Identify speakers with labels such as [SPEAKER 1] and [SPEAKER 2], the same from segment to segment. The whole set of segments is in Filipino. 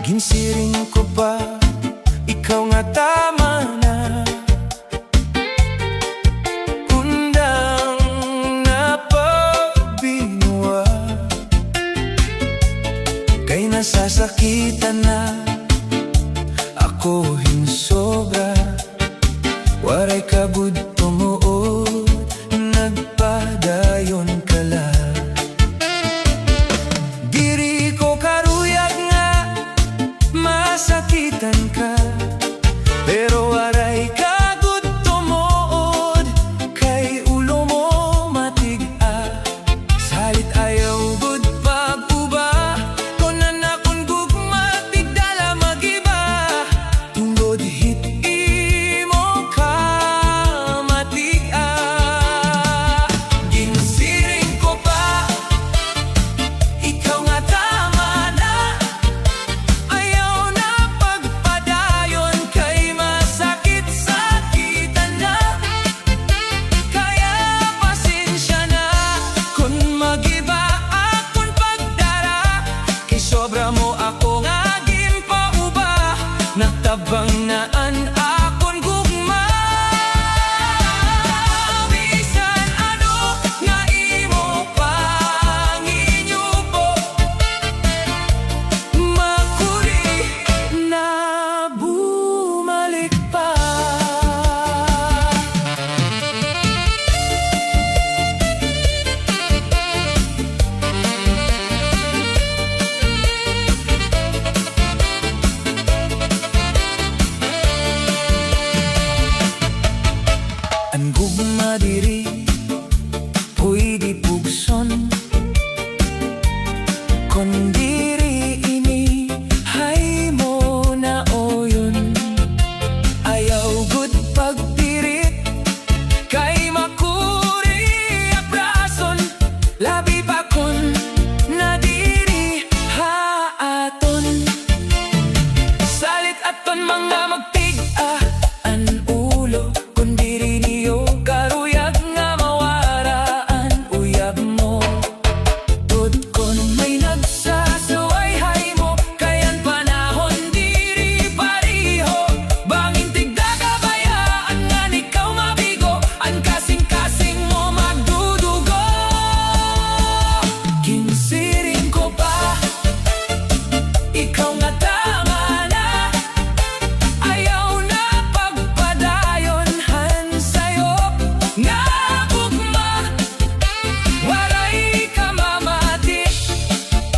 [SPEAKER 1] Ginsiring ko ba, ikaw nga tama na. Kundang napagbinuwa, kay nasasakitan na ako hinsobra. Waray kabud tumuod, nagpadayon ka lang. Diri ko karuyag nga masakitan ka, pero waray ka gud tumuod, kay ulo mo matig-a. Salit ayaw gud pag-uba, kunan akong gugma tigdala mag-iba. Tungod hit imo ka matig-a. Ginsiring ko pa, ikaw nga tama na. Ayaw na pagpadayon, kay masakit-sakitan na. Kaya pasensya na kung mag-iba akong pagdara, kay sobra mo ako nga ginpauba. Natabang naan akong gugma. Bisan ano nga imo panginyubo, makuri na bumalik pa. Ang gugma diri pwede pugson, kung diri ini hay mo na oyon. Ayaw gud pagpirit, kay makuri abrason. Labi pa kun nadiri haaton. Salit aton mga magtig-a an ulo, kung diri niyo karuyag nga mawaraan uyab mo. Tod kon may nagsasaway hay mo, kayan panahon diri pariho. Bangin tigda kabayaan nga ikaw mabigo, ang kasing-kasing mo magdudugo. Ginsiring ko pa, ikaw nga tama na. Ayaw na pagpadayon han sayo nga gugma. Waray ka mamati,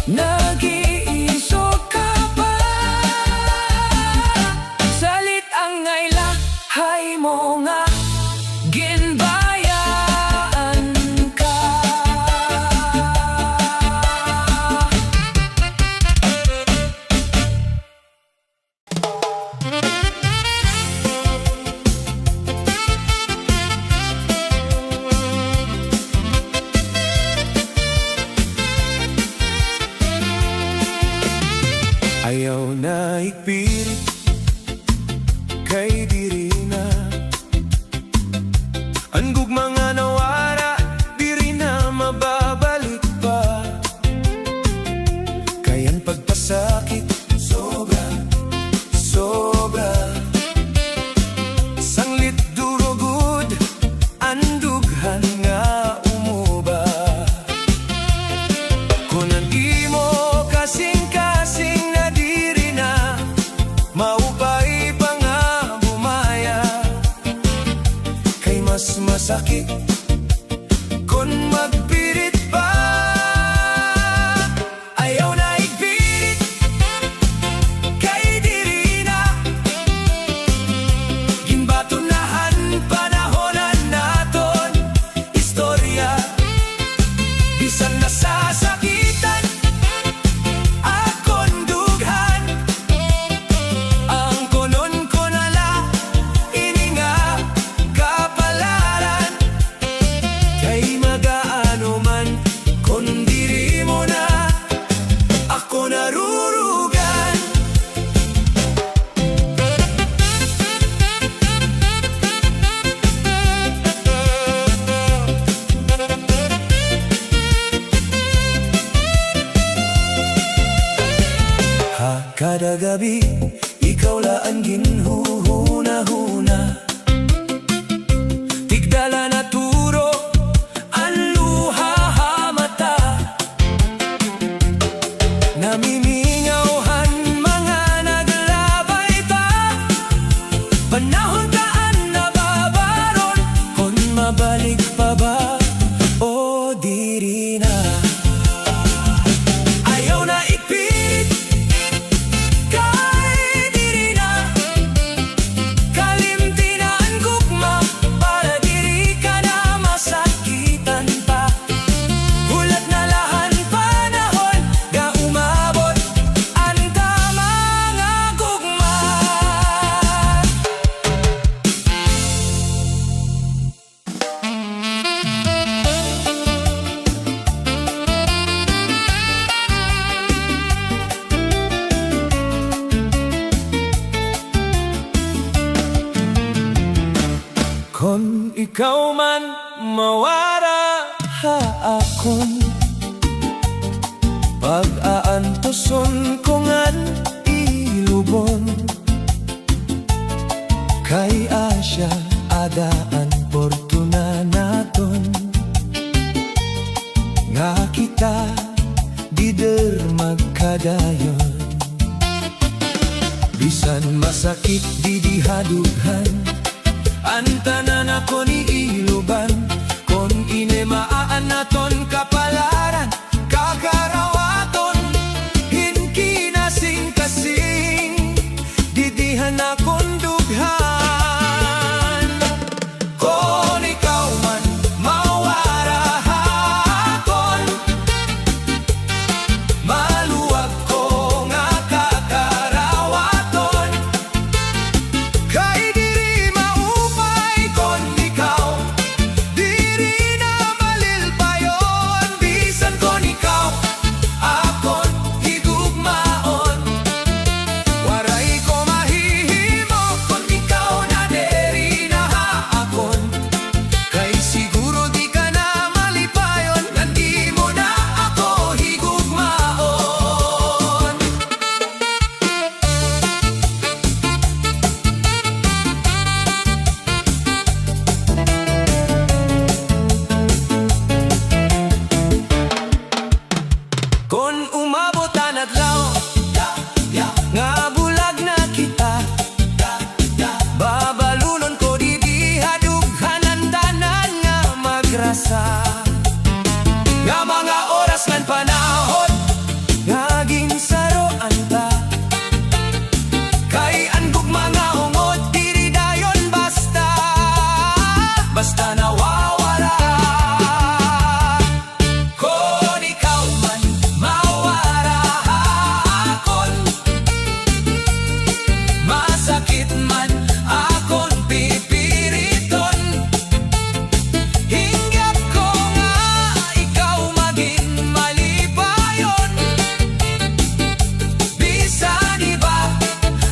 [SPEAKER 1] nag-iiso ka pa. Salit ang ngaila hay mo nga ginbayaan ka. Ayaw na ipilit, kay diri na ang gugma nga nawara, diri na mababalik pa. Kayan pagpasakit sobra, sobra. Sanglit durugod, andughan nga umuba. Kunan imo kasing-kasing na diri na Kada gabi, ikaw laan ginhuhuna-huna. Tigdala na turo, ang luha mata. Namimingawhan mga naglabay ta. Panahon taan na babaron, kung mabalik pa ba o diri na. Ayaw na ipilit, kay diri na. Kalimtinan gugma, para diri ka na masakitan pa. Hulat na lahan panahon, ga umabot ang tama nga gugma. Kung ikaw man mawara haakon, pag-aantoson ko ngan ilubon. Kay asya adaan portuna naton, nga kita dider magkadayon. Bisan masakit di dihadughan, antanan ako ni iluban. Kung ine maaan naton kapalaran, kakarawaton, hinki nasing kasing didihan akong dughan. Kung ikaw man mawara hakon, maluwag ko nga kakarawaton. Kay diri maupay kon ikaw, diri na malilpayon. Bisan kon ikaw akon higugmaon, waray ko mahihimo kon ikaw na diri na haakon. Kay siguro di ka na malipayon, nandi mo na ako higugmaon. Kung umabot ang adlaw, nga bulag na kita, babalunon ko di dihadughan ang tanan nga magrasa. Nga mga oras ngan panahon, nga ginsaroan ta. Kay ang gugma nga hungod, diri dayon basta, basta nawawala. Kung ikaw man mawara hakon, masakit man akon pipiriton. Hinggap ko nga ikaw maging malipayon. Bisan iba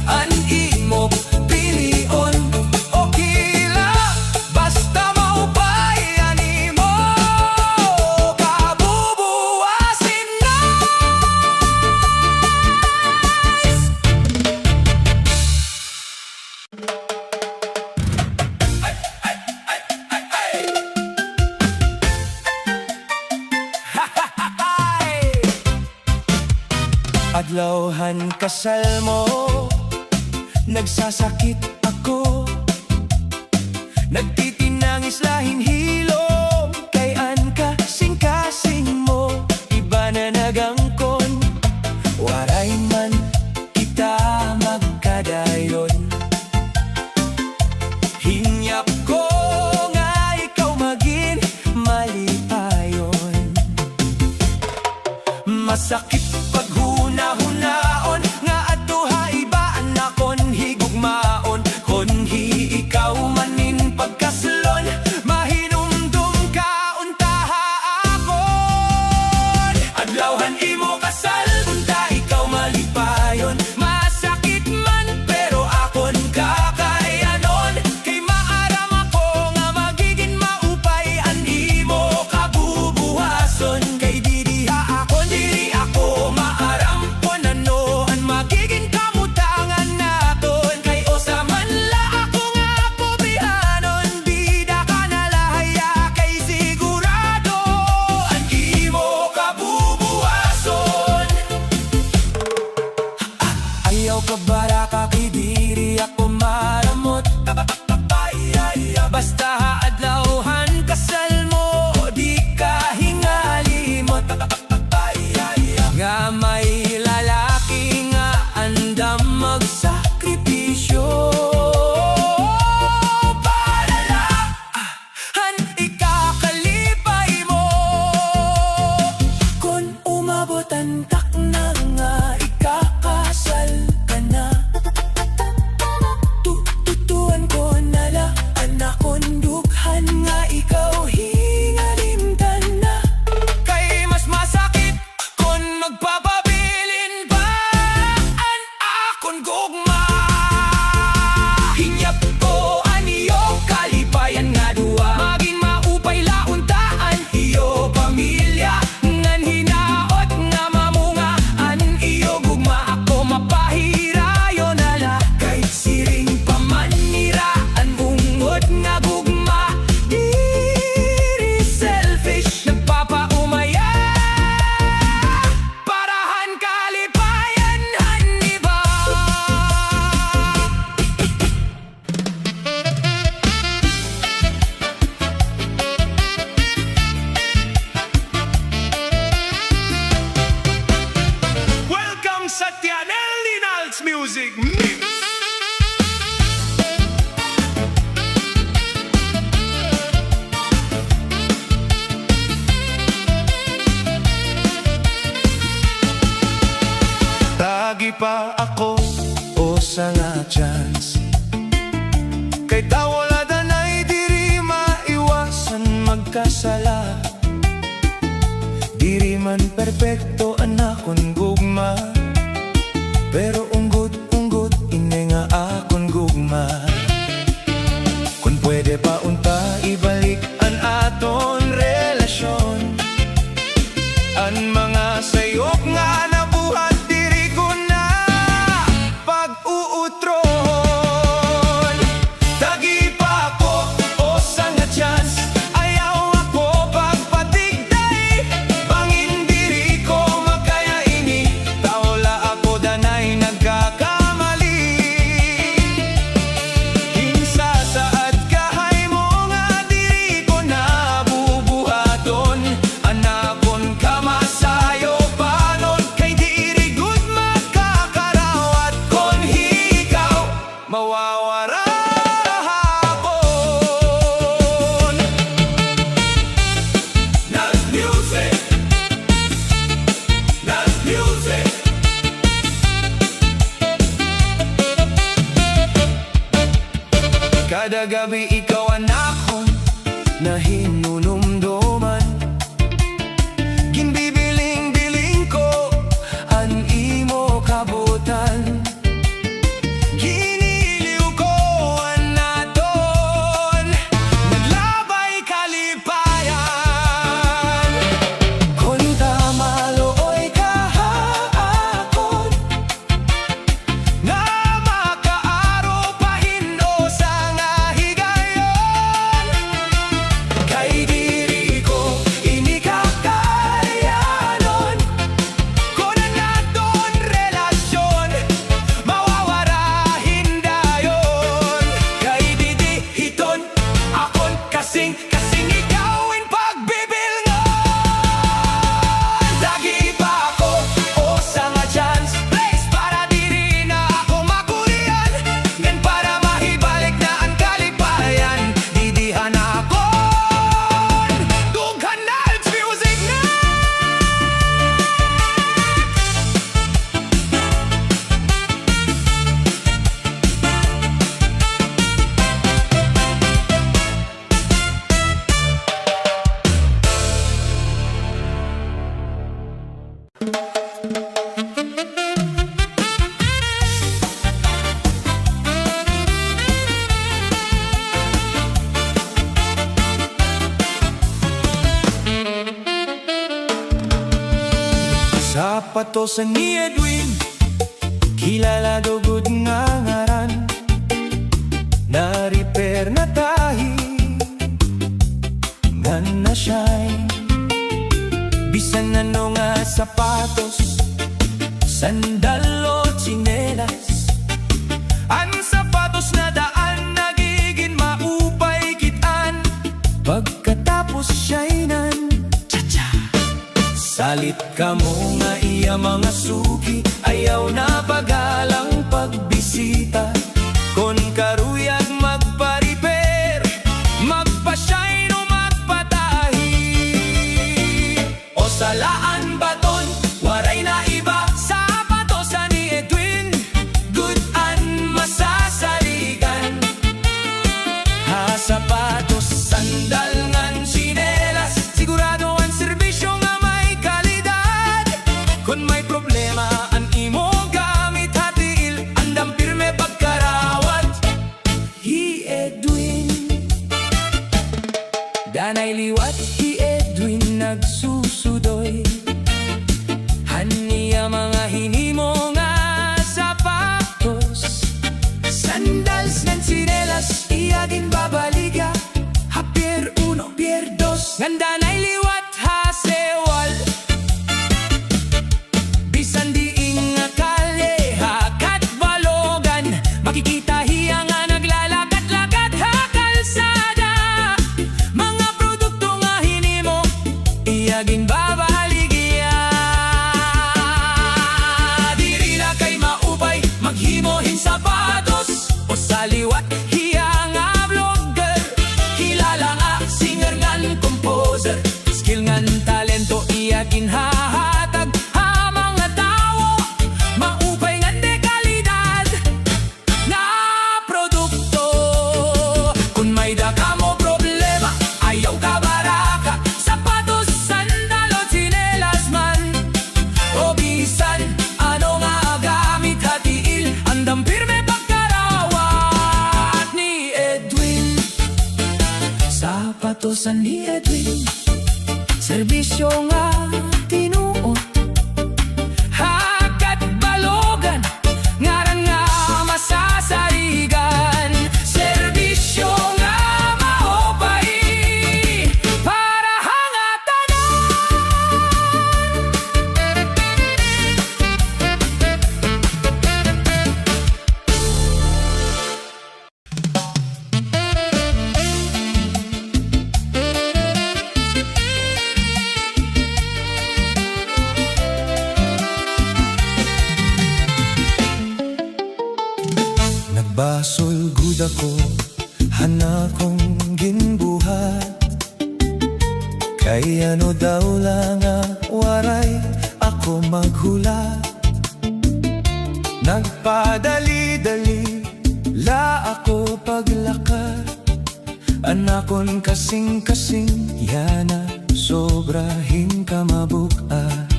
[SPEAKER 1] ang imong pilion, okay lang, basta maupay animo, kabubuwasin na. Adlawhan kasal mo, nagsasakit ako, nagtitinangis lahing hilom. Kay an kasing-kasing mo, iba na nagangkon, waray man kita magkadayon. Hinyap ko nga ikaw maging malipayon. Masakit pag huna-hunaon, nga atuha ibaan akon higugmaon. Kung hi ikaw manin pagkaslon, mahinumdum Ikaw kabaraka kay diri ako maramot. Basta adlawhan kasal mo, di ka hingalimot. Nga may lalaki nga andam magsakripisyo para lang ikakalipay mo. Kung umabot ang takna nga ikakasal ka na, tutuan ko nala anak kong dughan nga ikaw hingalimtan na. Kay mas masakit kung magpapabilin pa an akong gugma. Hinyap ko aniyo kalipayan nga duwa, maging maupay launtaan iyo pamilya. Ngan hinaot nga mamunga an iyo gugma, ako mapahirayo nala. Kahit siring pamanira an ungod nga gugma, diri selfish nagpapaumaya. Parahan kalipayan han iba.
[SPEAKER 2] Welcome sa Tianel Linals Music Mix.
[SPEAKER 1] Tagi pa ako o sa nga chance, kay tawala danay diri maiwasan magkasala. Diri man perpekto anakon gugma, pero unggot ine nga akon gugma. Kung pwede pa unta ibalik an aton relasyon, an mga sayop nga nabuhat diri ko na pag-uutron. Tagi pa ako o sa nga chance, ayaw ako pagpatigday. Bangin diri ko magkaya ini, tawla ako danay nagkakamali. Hinsa saad kahay mo nga diri ko nabubuhaton, anakon kamasayo panon. Kay diri gud makakarawat kon hikaw mawawara hapon. Nag-music, nag-music. Kada gabi ikaw ang akong nahinunumduman, ginbibiling-biling ko ang imo kabutan. Giniliw ko ang naton, naglabay kalipayan. Kung tamaloy kahapon, nga makaaro pahindo sa nga higayon. Kay diri ko ini kakayanon, kung ang naton relasyon mawawarahin dayon. Kay didihiton akon kasing igawin pagbibilngon. Dagi pa ako o sa nga chance, place para diri na ako makurian. Ngan para mahibalik na ang kalipayan, didihan akon dughan na it's music na. Sapatos ni Edwin, kilala dugod nga ngaran, na-repair na tahi nga na-shine. Bisan ano nga sapatos, sandal o tsinelas, kamo nga iya mga suki, ayaw na pagalang pagbisita. Kon karuyag magpa-repair, magpa-shine o magpatahi, o salaan baton, waray na iba. Sapatos ni Edwin, good and masasaligan. Ha, sapatos, sandal ngan sinelas, sigurado ang serbisyo nga may kalidad. Kung may problema ang imo gamit hatiil, andam pirme pagkarawat. Hi Edwin, danay liwat, hi Edwin nagsusudoy. Haniya mga hinimo nga sapatos, sandals ngan sinelas, iyagin babaliga. Ha pier uno, pier dos, nganda na'y liwat ha sewal. Bisan diing nga kalye, hakat balogan, makikita hiya nga naglalakat-lakat ha kalsada. Mga produkto nga hinimo, iyagin babaligya. Diri na kay maupay, maghimohin sapatos, o saliwat hiya nga vlogger. Kilala nga singer ngan composer, skill ngan talento iyagin hahatag. Ha mga tao, maupay ngan dekalidad nga produkto. Kung may daka mo problema, ayaw ka baraka. Sapatos, sandalo, tsinelas man, o bisan ano nga gamit hatiil, andam pirme pagkarawat ni Edwin. Sapatosan ni Edwin, serbisyo nga tinuot. Hakat balogan, ngaran nga masasarigan. Serbisyo nga maopay, para hangatanan. Nagbasol gud ako, hana kong ginbuhat. Kay ano daw lang nga waray ako maghulat. Nagpadali-dali la ako paglakad, anakon kasing-kasing yana sobrahin ka mabukat.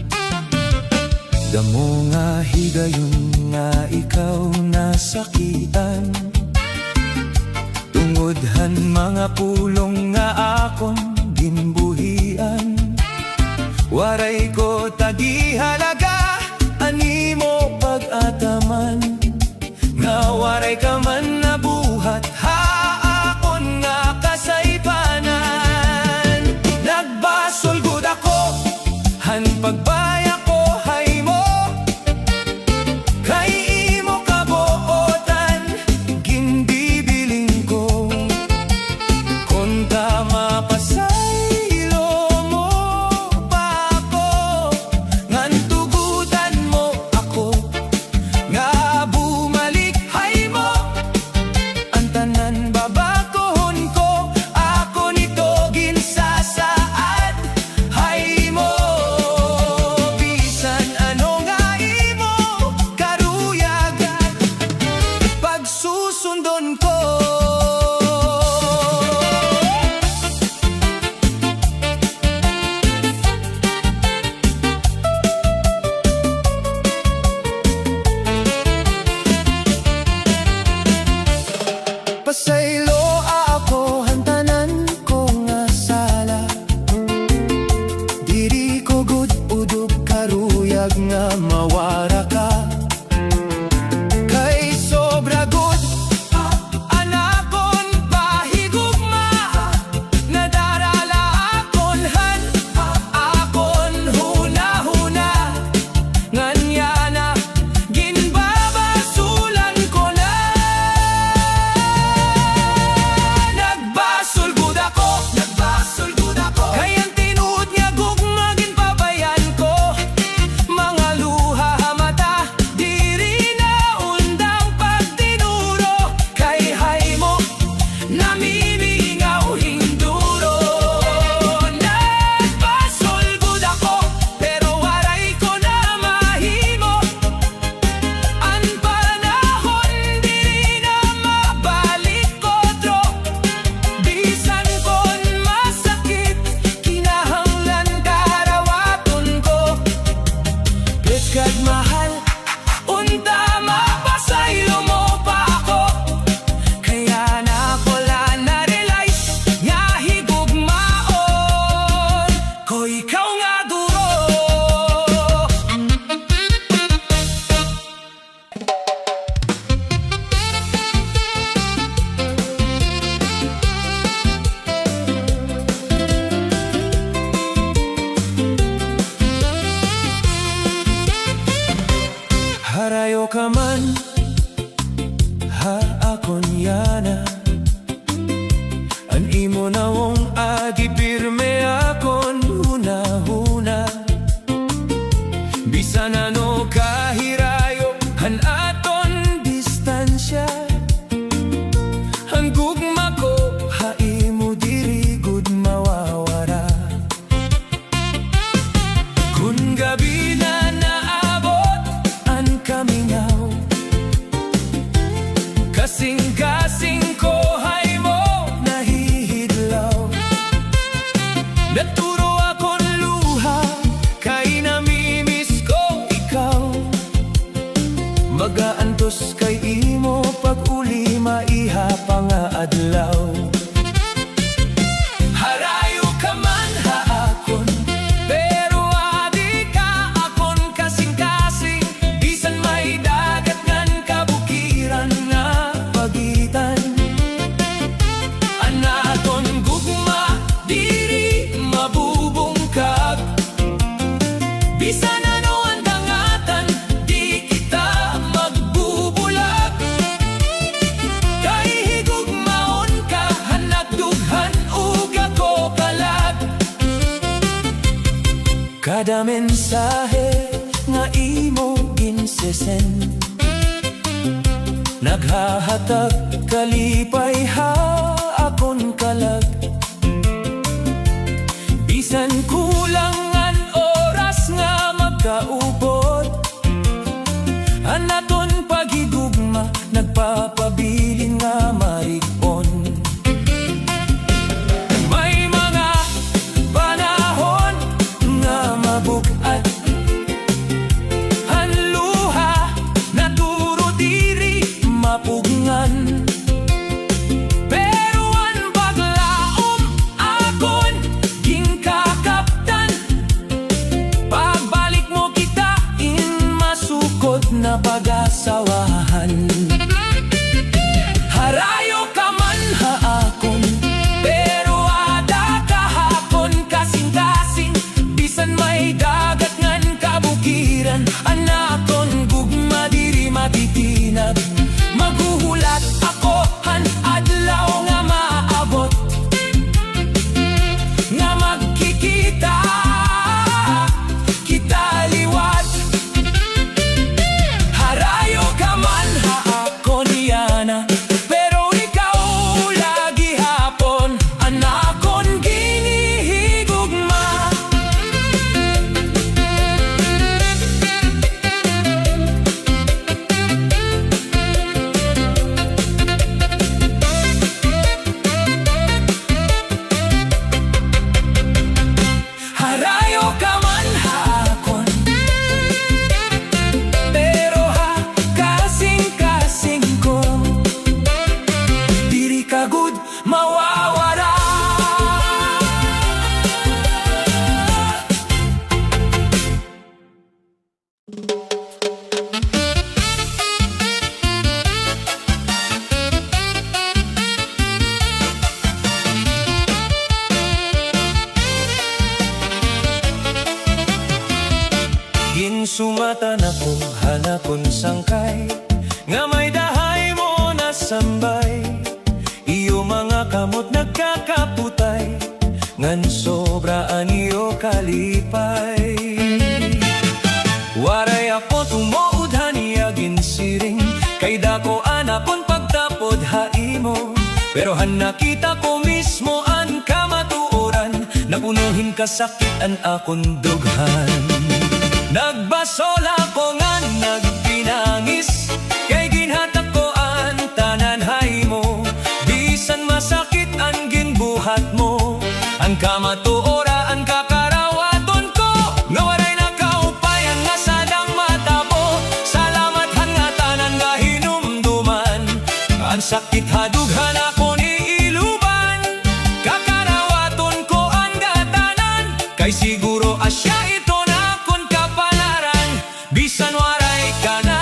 [SPEAKER 1] Damo nga higayon nga ikaw nasakitan, tungodhan mga pulong nga akon ginbuhian. Waray ko tagihalaga, animo pag-ataman, nga waray ka man nabuhat, ha akon nga kasaypanan. Nagbasol gud ako, han pagbaya ko hay mo, kay imo kabuotan ginbibiling ko. Kung tama pa sa ilo mo pa ako, ngan tugutan mo ako, nga bumalik hay mo, ka man, ha akon yana. An imo na wong agi pirme akon huna-huna. Bisan ano kahirayo, han aton distansya. Ang gugma ko, ha imo diri gud mawawara. Kun gabi na naabot ang kamingaw, kasing-kasing ko hay mo nahihidlaw. Naturo akon luha, kay namimiss ko ikaw. Magaantos kay imo pag uli maiha pa nga adlaw. Harayo ka man ha akon, pero adi ka akon kasing-kasing. Bisan may dagat ngan kabukiran nga pagitan. Anaton gugma diri mabubungkag. Bisan ano ang dangatan, di kita magbubulag. Kay higugmaon ka, hanagdughan uga ko kalag. Kada mensahe nga imo ginsesen, naghahatag kalipay ha akon kalag. Bisan kulang ang oras nga magkaupod, anaton pagigugma nagpapabilin nga marikon. May mga panahon nga mabukat, ang luha naturo diri mapugngan. Pero ang baglaom akon gingkakaptan. Pagbalik mo kita in masukot na pag-asawahan. Harayo ka man ha akon, pero ada kahapon kasing-kasing. Bisan may dagat ngan kabukiran, anakon gugma diri matitinag. Maguhulat ako han adlaw nga maabot, nga magkikita kita liwat. Harayo ka man ha akon yana, pero ikaw lagi hapon anakon ginihigugma. Harayo ka man ha akon, pero ha kasing-kasing ko, diri ka gud mawawara. Ginsumatan ako hanakon sangkay, nga may dahay mo nasambay. Iyo mga kamot nagkakaputay, ngan sobraan iyo kalipay. Waray ako tumuod haniya ginsiring, kay dako anakon pagtapod haimo. Pero han nakita ko mismo ang kamatuoran, napunuhin kasakitan akon dughan. Nagbasol ako nga nagpinangis, kay ginhatak ko ang tananhay mo. Bisan masakit ang ginbuhat mo, ang kamatuora ang kakarawaton ko. Nga waray nakaupayan nga sadang matabo, salamat han nga tanan nga hinumduman. Ang sakit hadughan ako ni iluban, kakarawaton ko ang gatanan. Kay siguro asya ito na akon kapalaran, bisan waray ka na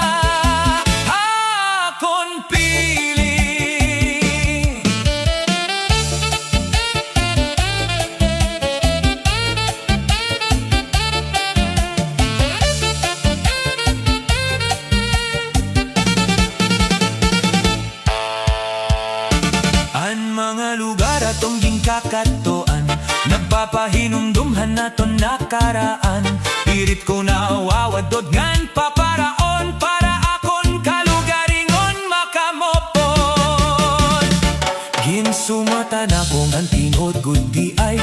[SPEAKER 1] akon pili. kakatuan, nagpapahinumdumhan naton nakaraan. Pirit ko na wawadod ngan paparaon, para akon kalugaringon makamopon. Ginsumatan akong ang tinod gudi ay,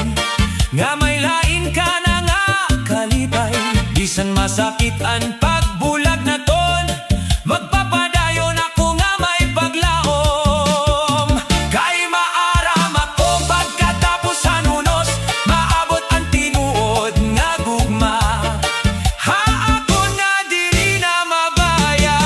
[SPEAKER 1] nga may lain ka na nga kalipay. Bisan masakit ang pagbulag na ton, magpapadayon ako nga may paglaom. Kay maaram ako pagkatapos hanunos, maabot ang tinuod nga gugma. Ha ako nga diri na mabaya.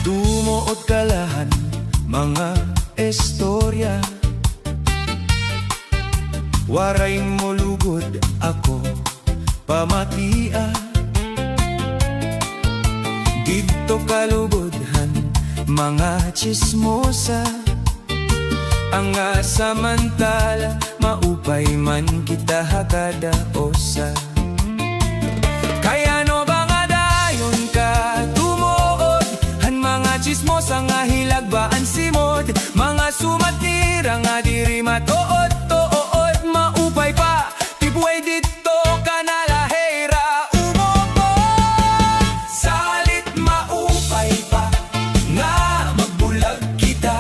[SPEAKER 1] Tumuod kalahan mga istorya, waray mo lugod ako pamatia. Dito kalubodhan mga chismosa, ang samantala maupay man kita hakada osa. Kaya no ba nga dayon ka tumuod, han mga chismosa nga hilagbaan simod, mga sumatira nga diri matuod-tuod, maupay pa tibuay dito ka nalahera umopo. Salit maupay pa nga magbulag kita,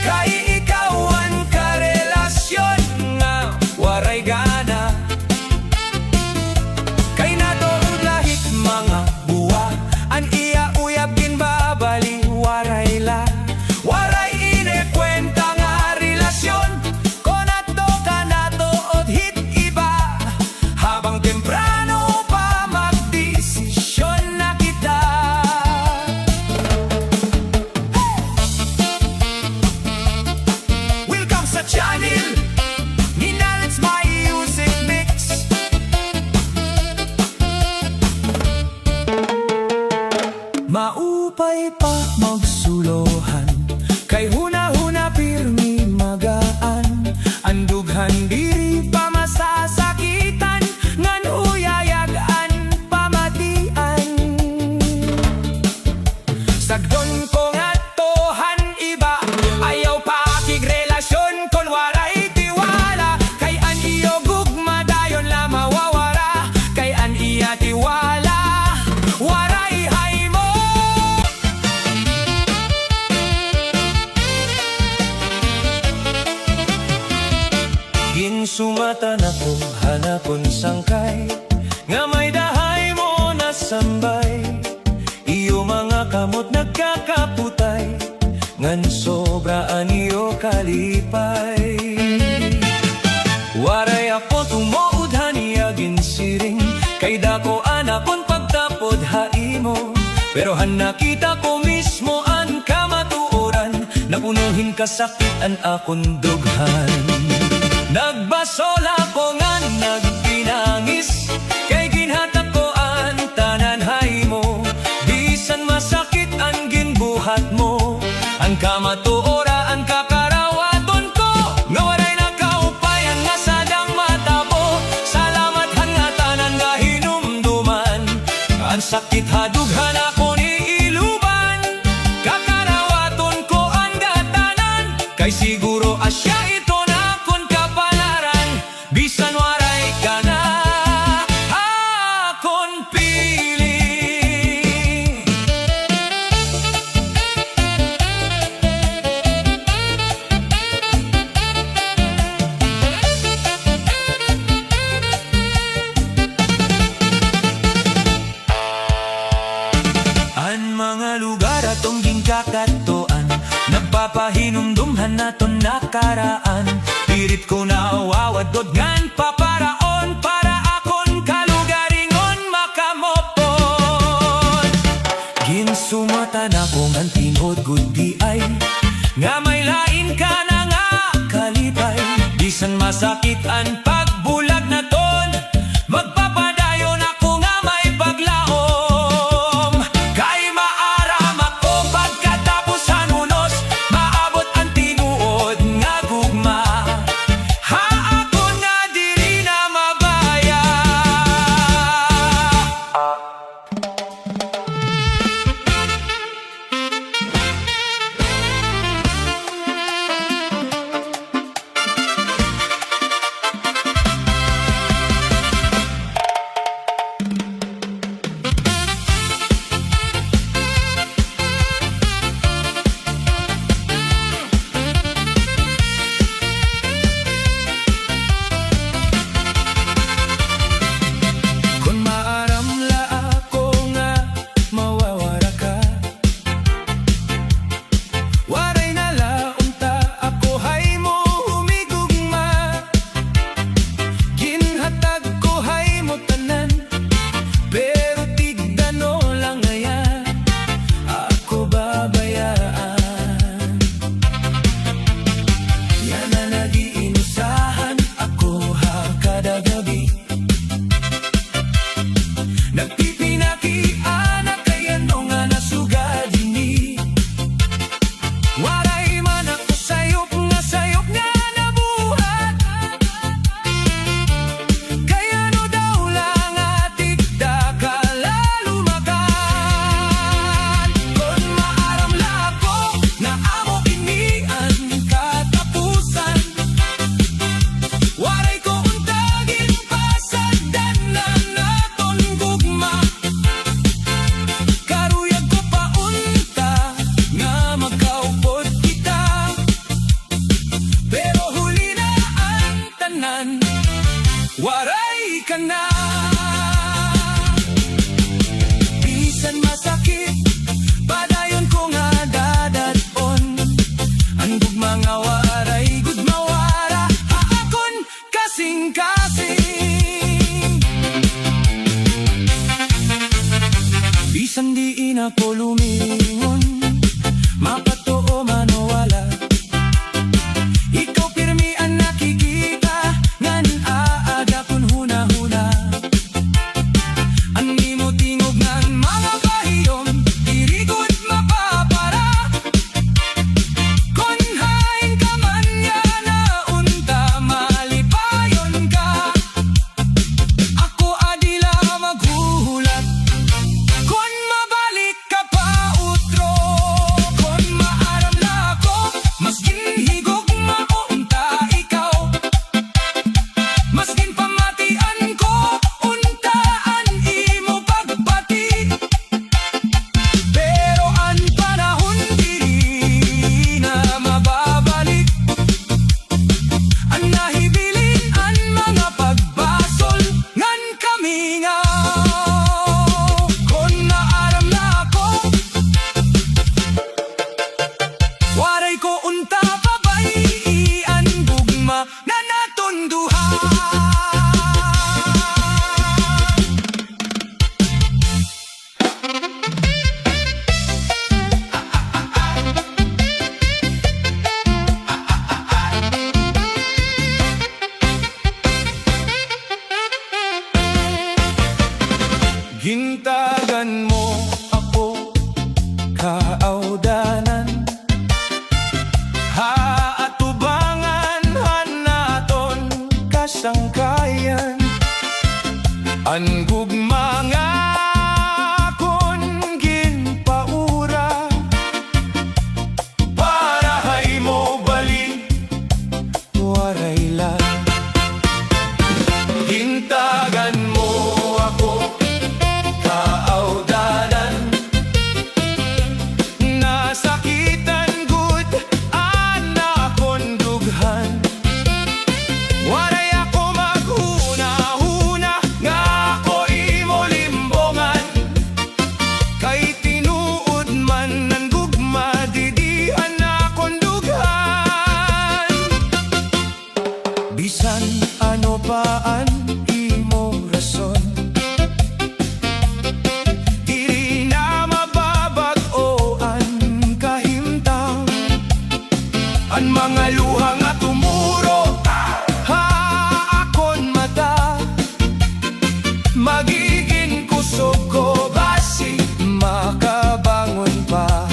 [SPEAKER 1] kay ikawan ka relasyon nga waray gana. Kay natuod lahit mga buwa, an iya uyab ginbabali waray la. Waray inekwenta nga relasyon, konato ka natuod hit iba. Habang temprano pa magdesisyon na kita. Welcome sa channel Ninal's My Music Mix. Maupay pa magsulohan, kay huna-huna pirmi magaan. Andughan diri pa masasakitan, ngan uyayagan pamatian. Sagdon ko nga tohan iba, ayaw pa kigrelasyon kon waray tiwala. Kay an iyo gugma dayon la mawawara, kay an iya tiwala waray haymo. Ginsumatan ako hanapon sangkay, nga may dahay mo nasambay. Iyo mga kamot nagkakaputay, ngan sobraan iyo kalipay. Waray ako tumuod haniya ginsiring, kay dako anakon pagtapod haimo. Pero han nakita ko mismo ang kamatuoran, napunuhin kasakit an akon dughan. Nagbasol ako nga nagpinangis, kay ginhatap ko ang tanan haymo. Bisan masakit ang ginbuhat mo, ang kamatuora ang kakarawaton ko. Nga waray nakaupayan nga sadang matabo, salamat han nga tanan nga hinumduman. Ang sakit hadughan ako ni iluban, kakarawaton ko ang gatanan. Kay siguro asya ito na akon kapalaran, bisan waray ka na akon pili. Ang mga lugar atong ginkakatuan, nagpapahinumdumhan naton nakaraan. Pirit ko na wawadod ngan paparaon, para akon kalugaringon makamopon. Ginsumatan akong ang tinod gudi ay, nga may lain ka na nga kalipay. Bisan masakit ang pagbulag na ton, magpapadayon ako nga may paglaom. Kay maaram ako pagkatapos hanunos, maabot ang Bisan diin ako lumingon, mapatoo man o wala, ikaw pirmi ang nakikita, ngan aaga kun huna-huna. Ani mo tingog ngan mga kahiyom, dirigod mapapara. Kon hain ka man ya na unta, malipayon ka. Ako adila maghuhulat, kon mabalik ka pa utro. Kon maaram na ako, mas ginhigog maunta ikaw. Maskin pamatian ko, untaan imo pagbati. Pero ang panahon diri na mababalik. Ang nahibilin ang mga pagbasol, ngan kami nga. Kon naaram na ako, waray ko unta pabayian gugma na naton duha. Gintagan mo ako, kaawdanan, haatubangan hanaton kasangkayan. Ang gugma nga kon ginpaura, para hay mo balik waray lang. Gintagan mo ako, kaawdanan, nasakitan gud anakon dughan. Waray ako maghuna-huna, nga ako imo limbongan. Kay tinuod man ng gugma, didihan akon dughan. Bisan ano paan imo rason, diri na mababag-oan kahimtang. Ang mga luha nga tumuro, akon mata, magiging kusog ko basi makabangon pa.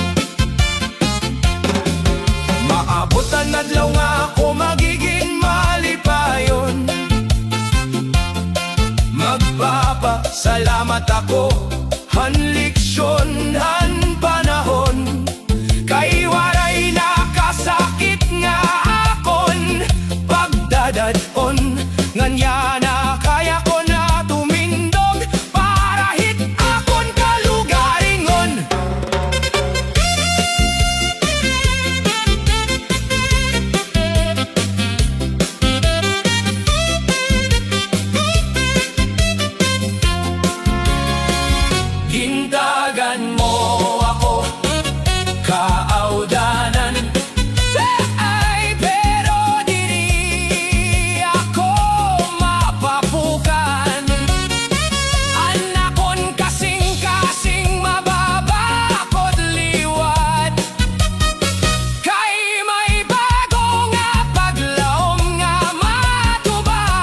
[SPEAKER 1] Maabutan adlaw nga ako magiging malipayon. Magpapasalamat ako, han leksyon, han panahon. Kay waray nakasakit nga akon pagdadadon. Nganya na kaya ko na tumindog, para hit akon kalugaringon. Gintagan mo ako, kaawdanan, ay pero diri ako mapapukan. Anakon kasing-kasing mababakod liwat. Kay may bago nga paglaom nga matubag.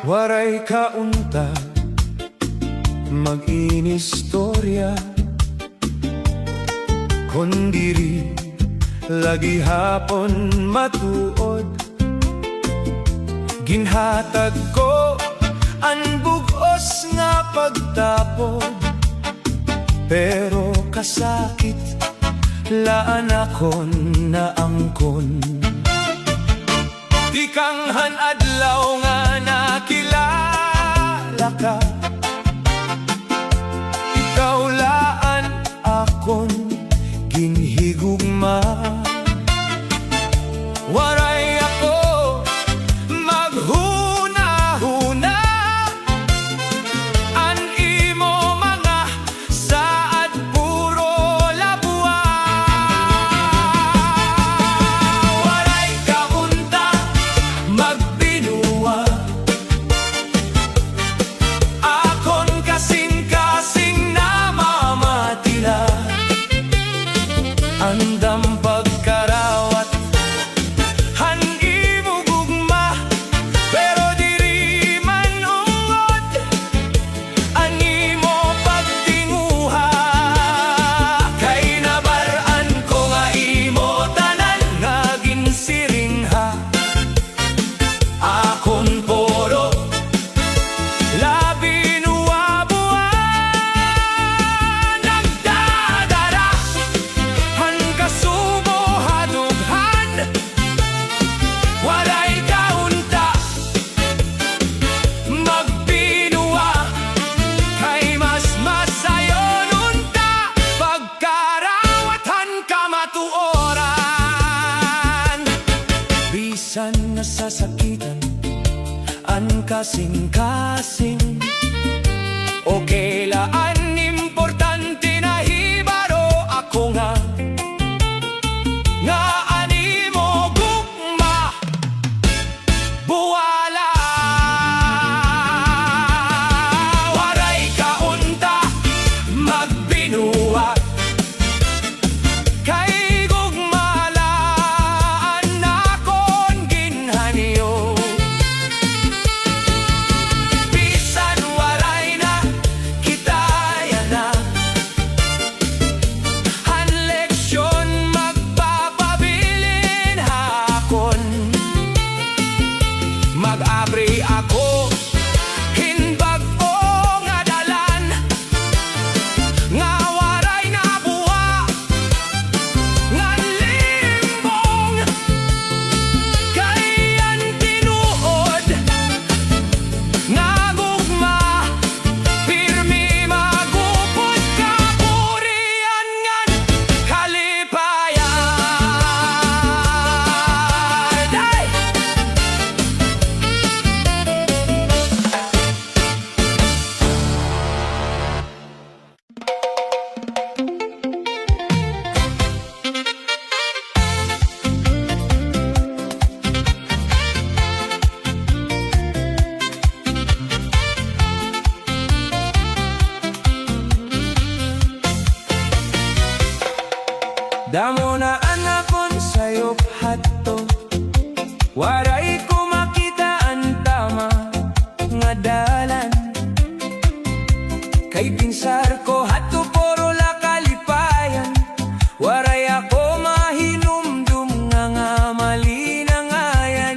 [SPEAKER 1] Waray kaunta mag-inistorya, kundiri lagi hapon matuod. Ginhatag ko ang bugos nga pagtapod, pero kasakit laan akon na angkon. Di kang hanadlaw nga nakilala ka, ikaw laan akon nasasakitan, ang kasing-kasing. O kailan importante na hibaro ako nga animo gugma buwala. Waray kaunta magbinuwa kay gugmalaan akon ginhaniyo. Bisan waray na kitaya na han leksyon magpapabilin hakon. Mag-abri ako hinbag o nga dalan nga waray na buwa nga limbong kayan tinuod nga gugma pirmi magupod ka purian ngan kalipayan. Day! Damo na anakon sayop hatto, waray ko makita ang tama nga dalan. Kay pinsar ko hatto poro la kalipayan, waray ako mahinumdum nga malinangayan.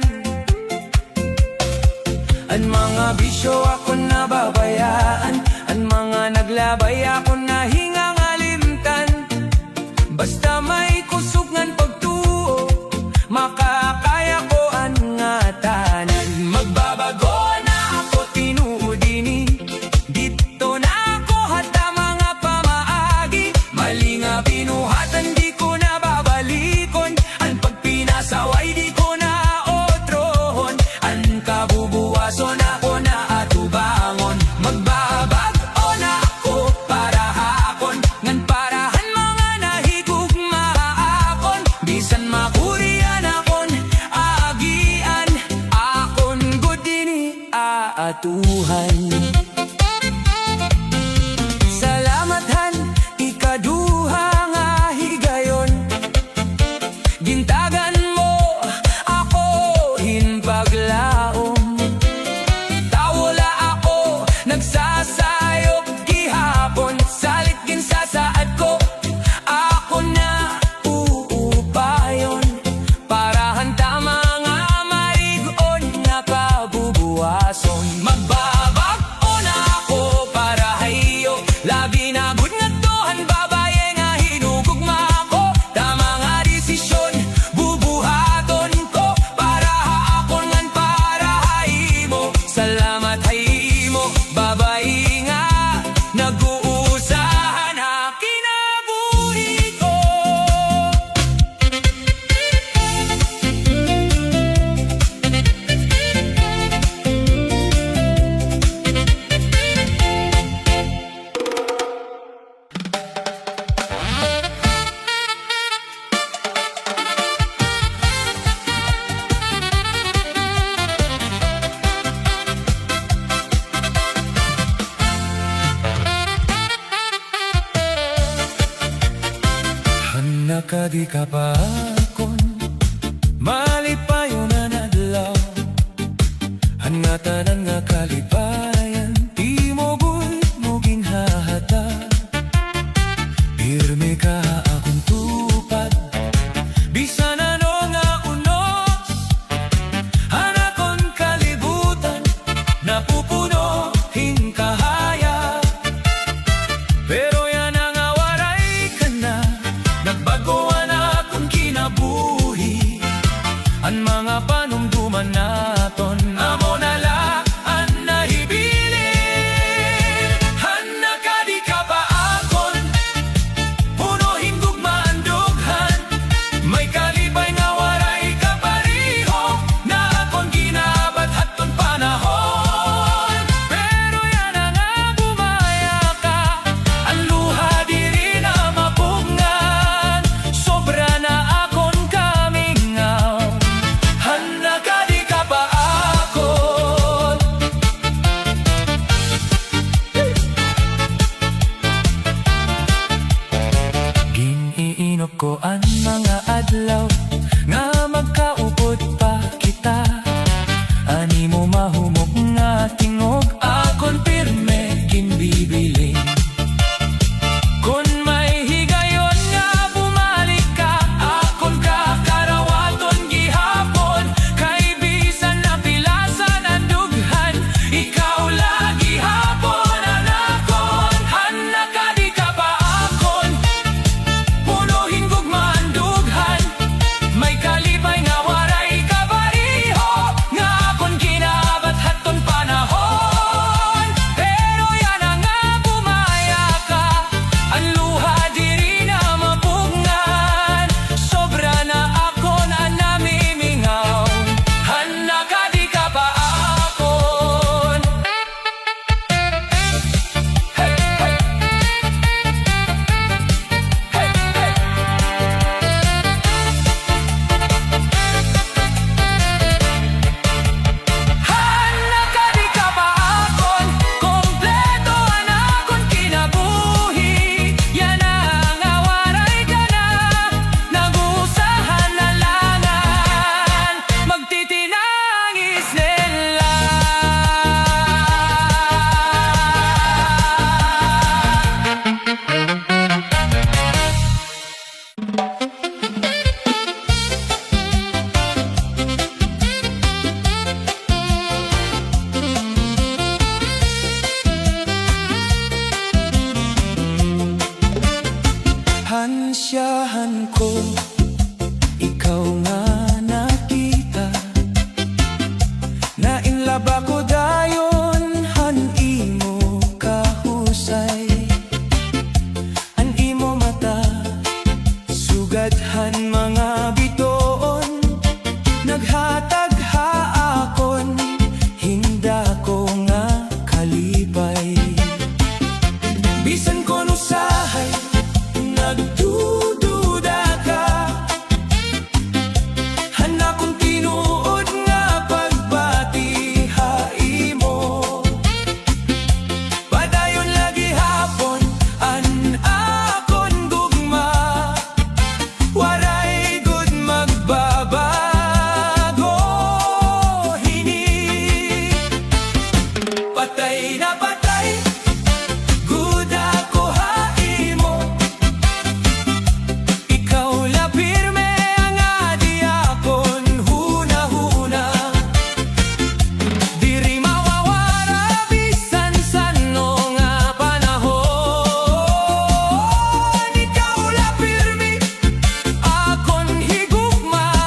[SPEAKER 1] Ang mga bisyo ako nababayaan, ang mga naglabay ako nahingang alimtan. Basta may kusugan pagtuo, makakaya ko ang nga tanan. Magbabago na ako tinuodini, dito na ako hata mga pamaagi. Mali nga binuhatan di ko na babalikon, ang pagpinasaway di ko na otrohon. Ang kabubuwason ako na atubangon, magbabago na ako para hakon. Ngan parahan mga nahigugma akon, bisan makurian akon agian, akon gud dini aatuhan. Salamathan ikaduha nga higayon, gintagan mo ako hinpaglaom. Tawala ako nagsasayok gihapon, salit ginsasaad ko ako na uupayon. Para hanta mga marigon na kabubuwason, magbabago na ako para hayo. Labi na gud nga tohan babaye nga hinugugma ko, tama nga desisyon bubuhaton ko para haakon ngan para haymo. Salamat haymo babae nga nag-uusahan ha kinabuhi ko. Nakadi ka pa akon, malipayo na nadlaw. Hangatanan nga kalipayan, di mo gud mo ginhahata. Pirmi ka akong tupad, bisan ano nga unos. Hanakon kalibutan, napupuno hingkahaya. Pero yan ang waray ka na, nagbagoan akong kinabuhi. ko ang mga adlaw nga magkaupod pa kita. Ani mo mahumok nga tingog akon pirme kinbibiling. Kung may higayon nga bumalik ka, akon kakarawaton gihapon. Kay bisan na pilasan ang dughan, ikaw lagi hapon anakon. Hana ka di ka pa akon, punuhin gugma ang dughan. May kalipay nga waray kabariho, nga akon ginabat haton panahon. Pero yan na nga bumaya ka, ang luha diri na mapungan. Sobra na ako na namimingaw, hana ka di ka pa akon. Hey, hey. Hey, hey. Hana ka di ka pa akon, kompleto na akon kinabuhi. Yan ang awaray ka na, nagusahan na langan, magtitinangis nila. Hansyahan ko, ikaw nga nakita. Nainlaba ko dayon, imo kahusay. An imo mata, sugadhan mga bitoon. Naghatag haakon, hinda ko nga kalipay. Bisan ko nusahay, nagdududa ka. Hana kong tinuod nga pagbatihay mo. Padayon lagi hapon, an akon gugma. Waray gud magbabago. Hini patay na patay, gud ako haimo. Ikaw la pirme ang adi akon huna-huna. Diri mawawara bisan sa no nga panahon. Ikaw la pirme akon higugmaon.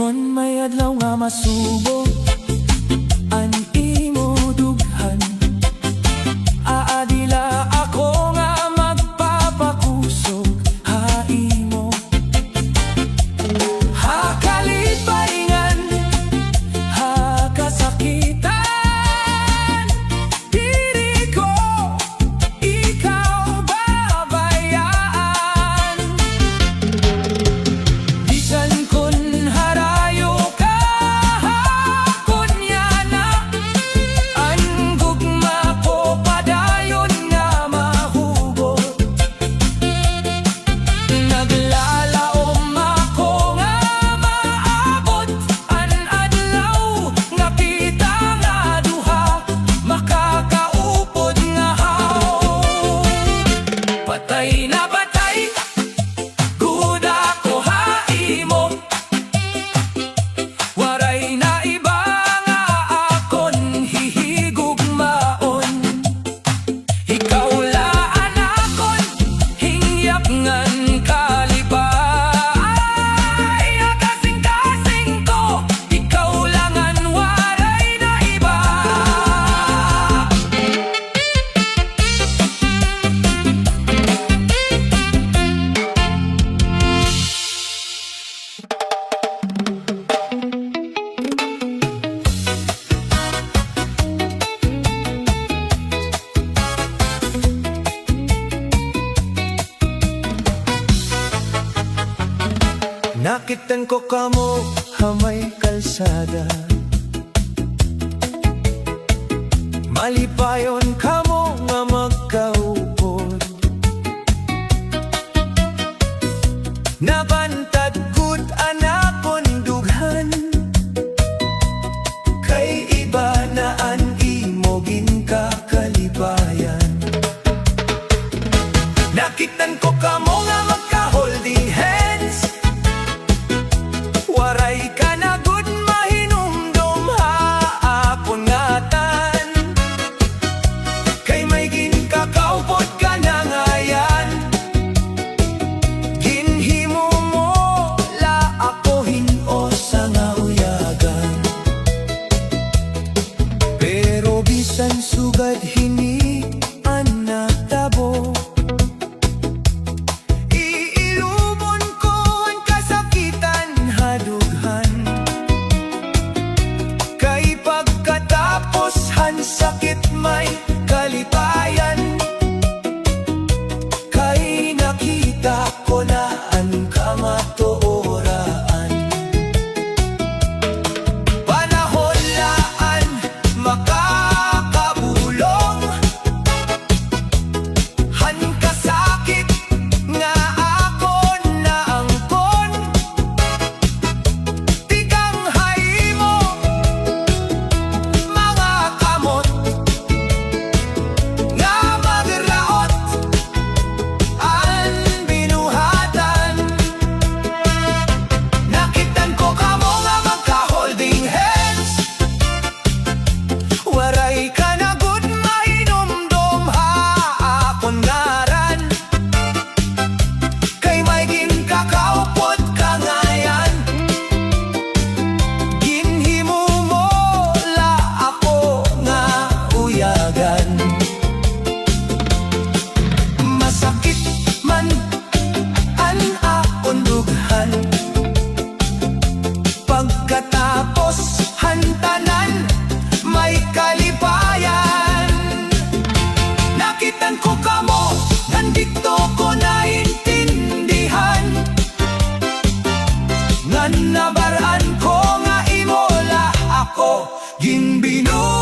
[SPEAKER 1] Kon may adlaw nga masubo an imo dughan, aadila ako nga magpapakusog haimo. Hakalipaingan, hakasakitan, diri ko ikaw babayaan. Bisan kun harayo ka, hakon yana. Ang gugma ko padayon nga mahugot. Naglalaom ako nga maabot an adlaw nga kita nga duha makakaupod nga haw. Patay na patay, gud ako haimo. Waray na iba nga akon hihigugmaon. Ikaw laan akon, hingyak ngan kalipay. Kasing-kasing ko, ikaw langan waray na iba. Nakitan ko kamo hamay kalsada, malipayon kamo nga magkaupod. Nabantad gud anakon dughan, kay iba na an imogin kakalibayan. Nakitan ko kamo nga magka-holding hands, waray ka na gud mahinumdum haapon ngatan, kay may ginkakaupod ka na ngayan. Ginhimo mo la ako hinosa nga uyagan, pero bisan sugad hini anak tabo, iilubon ko ang kasakitan hadughan, kay pagkatapos han sakit may kalipayan, kay nakita ko na ang kamatuoraan. Panahon laan makakabulong, han kasakit nga akon na angkon, tigang haymo mga kamot nga magraot ang binuhatan. Nakitan ko kamo nga magka-holding hands, waray ka na gud mahinumdum haakon ngaran, kay may ginkakaupod ka ngayan. Ginhimo mo la ako nga uyagan, masakit man an akon dughan, pagkatapos hantanan may kalipayan. Nakitan ko kamo, nandito ko naintindihan, nga nabaraan ko nga imola ako ginbinuangan.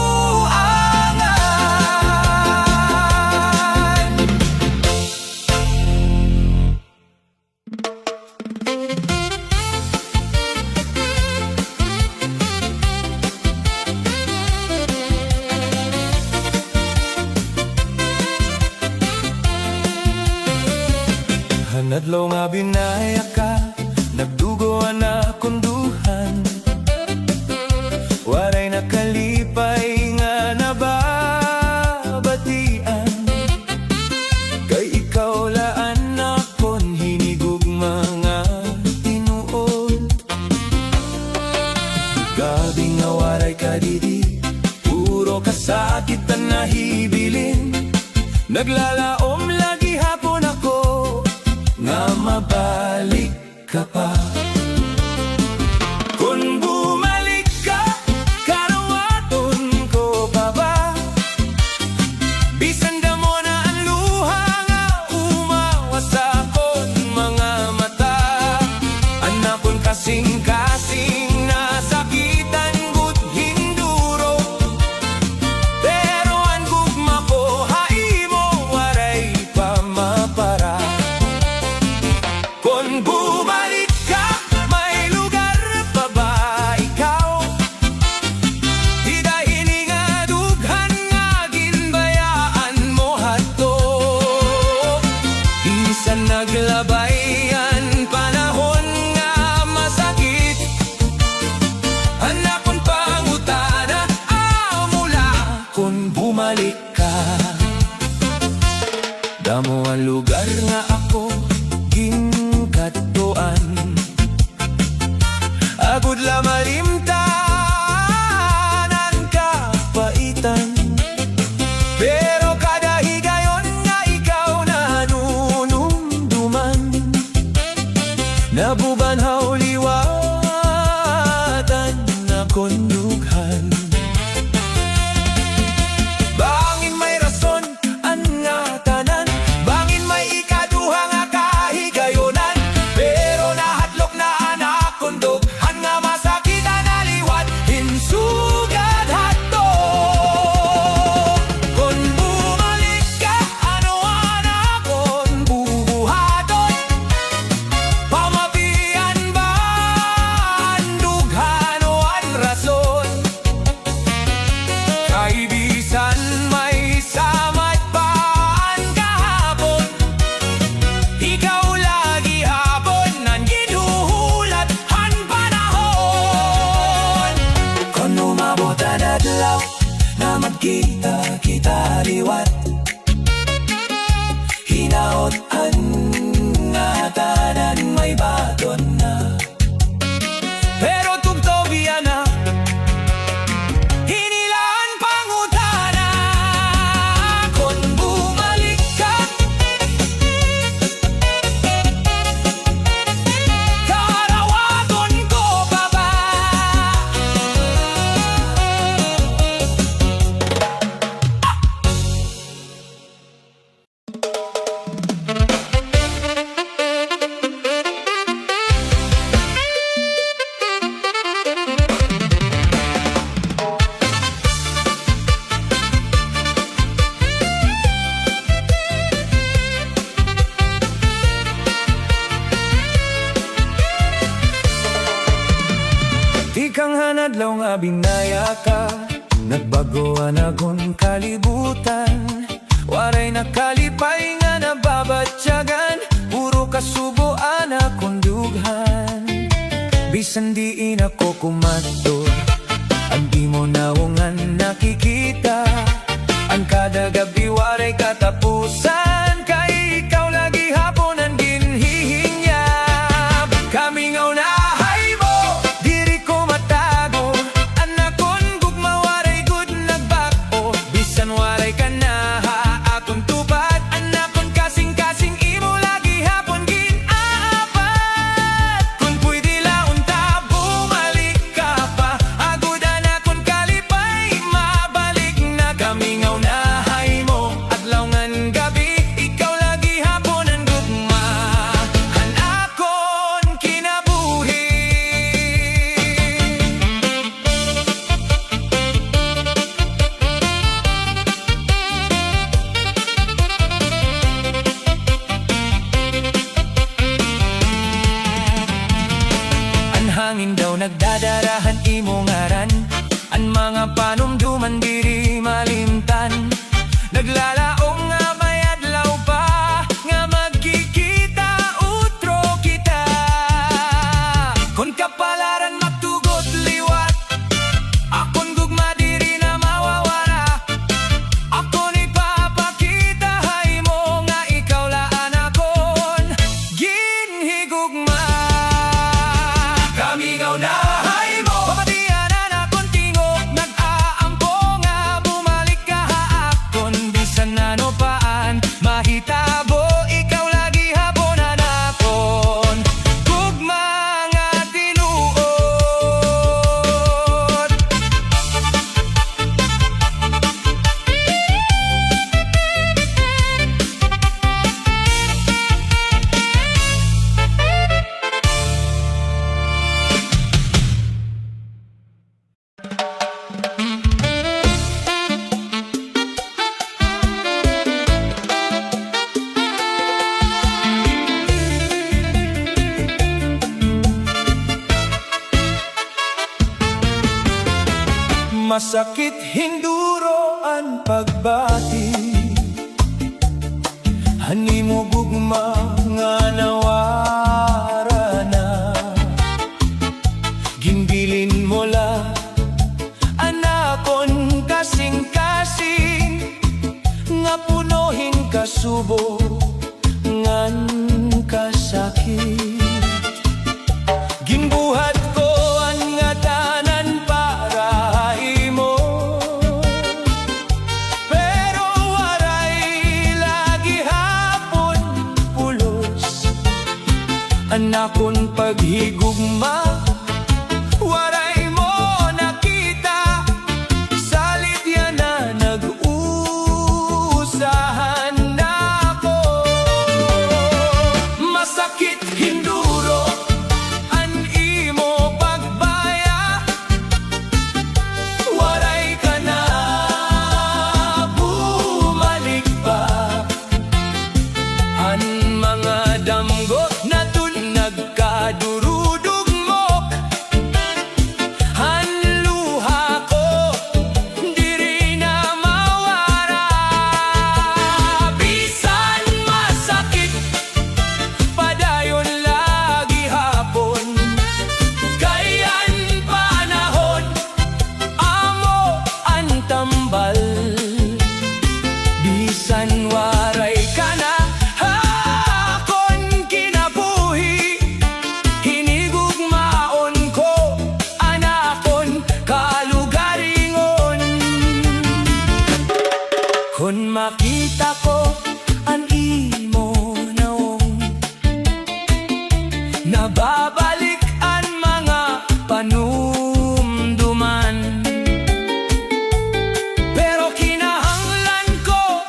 [SPEAKER 1] Hanadlaw nga binaya ka, nagdugoan na kunduhan, waray nakalipay nga nababatian, kay ikaw laan akon hinigug mga tinuod. Gabi nga waray ka didi, puro kasakitan na hibilin, naglalaom lagi hapon ako nga mabalik ka pa. Kung bumalik ka, karawaton ko pa ba? Bisan damo na ang luha nga umawas akon mga mata, anakon kasing-kasing nasakitan gud hinduro, pero ang gugma ko haimo waray pa mapara. Kung bumalik ka, may lugar pa ba ikaw? Di dahil nga dughan nga ginbayaan mo hato, bisan naglabay ang panahon nga masakit, hanapon pangutana mula. Kung bumalik ka, damo ang lugar nga ako ginkaduan, agud la malimtanan kapaitan, pero kada higayon nga ikaw nanunumduman, nabubanhaw liwatan na kondughan. Bangin may rason ang nga tanan, bangin may ikaduha nga kahigayonan, pero nahatlok na makita kita liwat hinaot nga tanan may baton na pero tugtog na hinilaan pangutana kung bumalik ka karawaton ko pa ba Ikang hanadlaw nga binaya ka nagbagoan akong kalibutan waray nakalipay nga nababatyagan puro kasubuan akong dughan bisan diin ako kumadto ang di mo naungan nakikita ang kada gabi waray katapusan kay ikaw lagi hapon ang ginhihinyab kami nga unahay mo diri ko matago anak kon gugma waray good nagbako bisan waray ka na akong tupad anak kon kasing-kasing imo lagi hapon ginaapat kung pwede laon ta bumalik ka pa agud anak kon kalipay mabalik na kami nga unahay mo adlaw ngan gabi ikaw lagi hapon ang gugma anak kon kinabuhi ang hangin daw nagdadarahan imo ngaran ang mga panumduman diri malimtan naglalaong nga may adlaw pa nga magkikita utro kita kon kapalaran magtugot liwat akon gugma diri na mawawala akon ipapakita hay mo nga ikaw laan akon ginhigugma kami nga unahay mo papatianan akon tingog nag-aampo nga bumalik ka akon bisan ano paan mahitabo ikaw lagi haponan akon gugma nga tinuod masakit hinduro ang pagbati hani mo gugma nga nawara na ginbilin mo la anakon kasing-kasing nga punohin kasubo ngan kasakit ginbuhat ko ang nga tanan para imo pero waray lagi hapon pulos anakon paghigugma waray mo nakita salit yan na nag-usahan ako masakit hinduro an imo pagbaya waray ka na bumalik pa ang mga damgo na nagkadurudog mo Nababalik ang mga panumduman, pero kinahanglan ko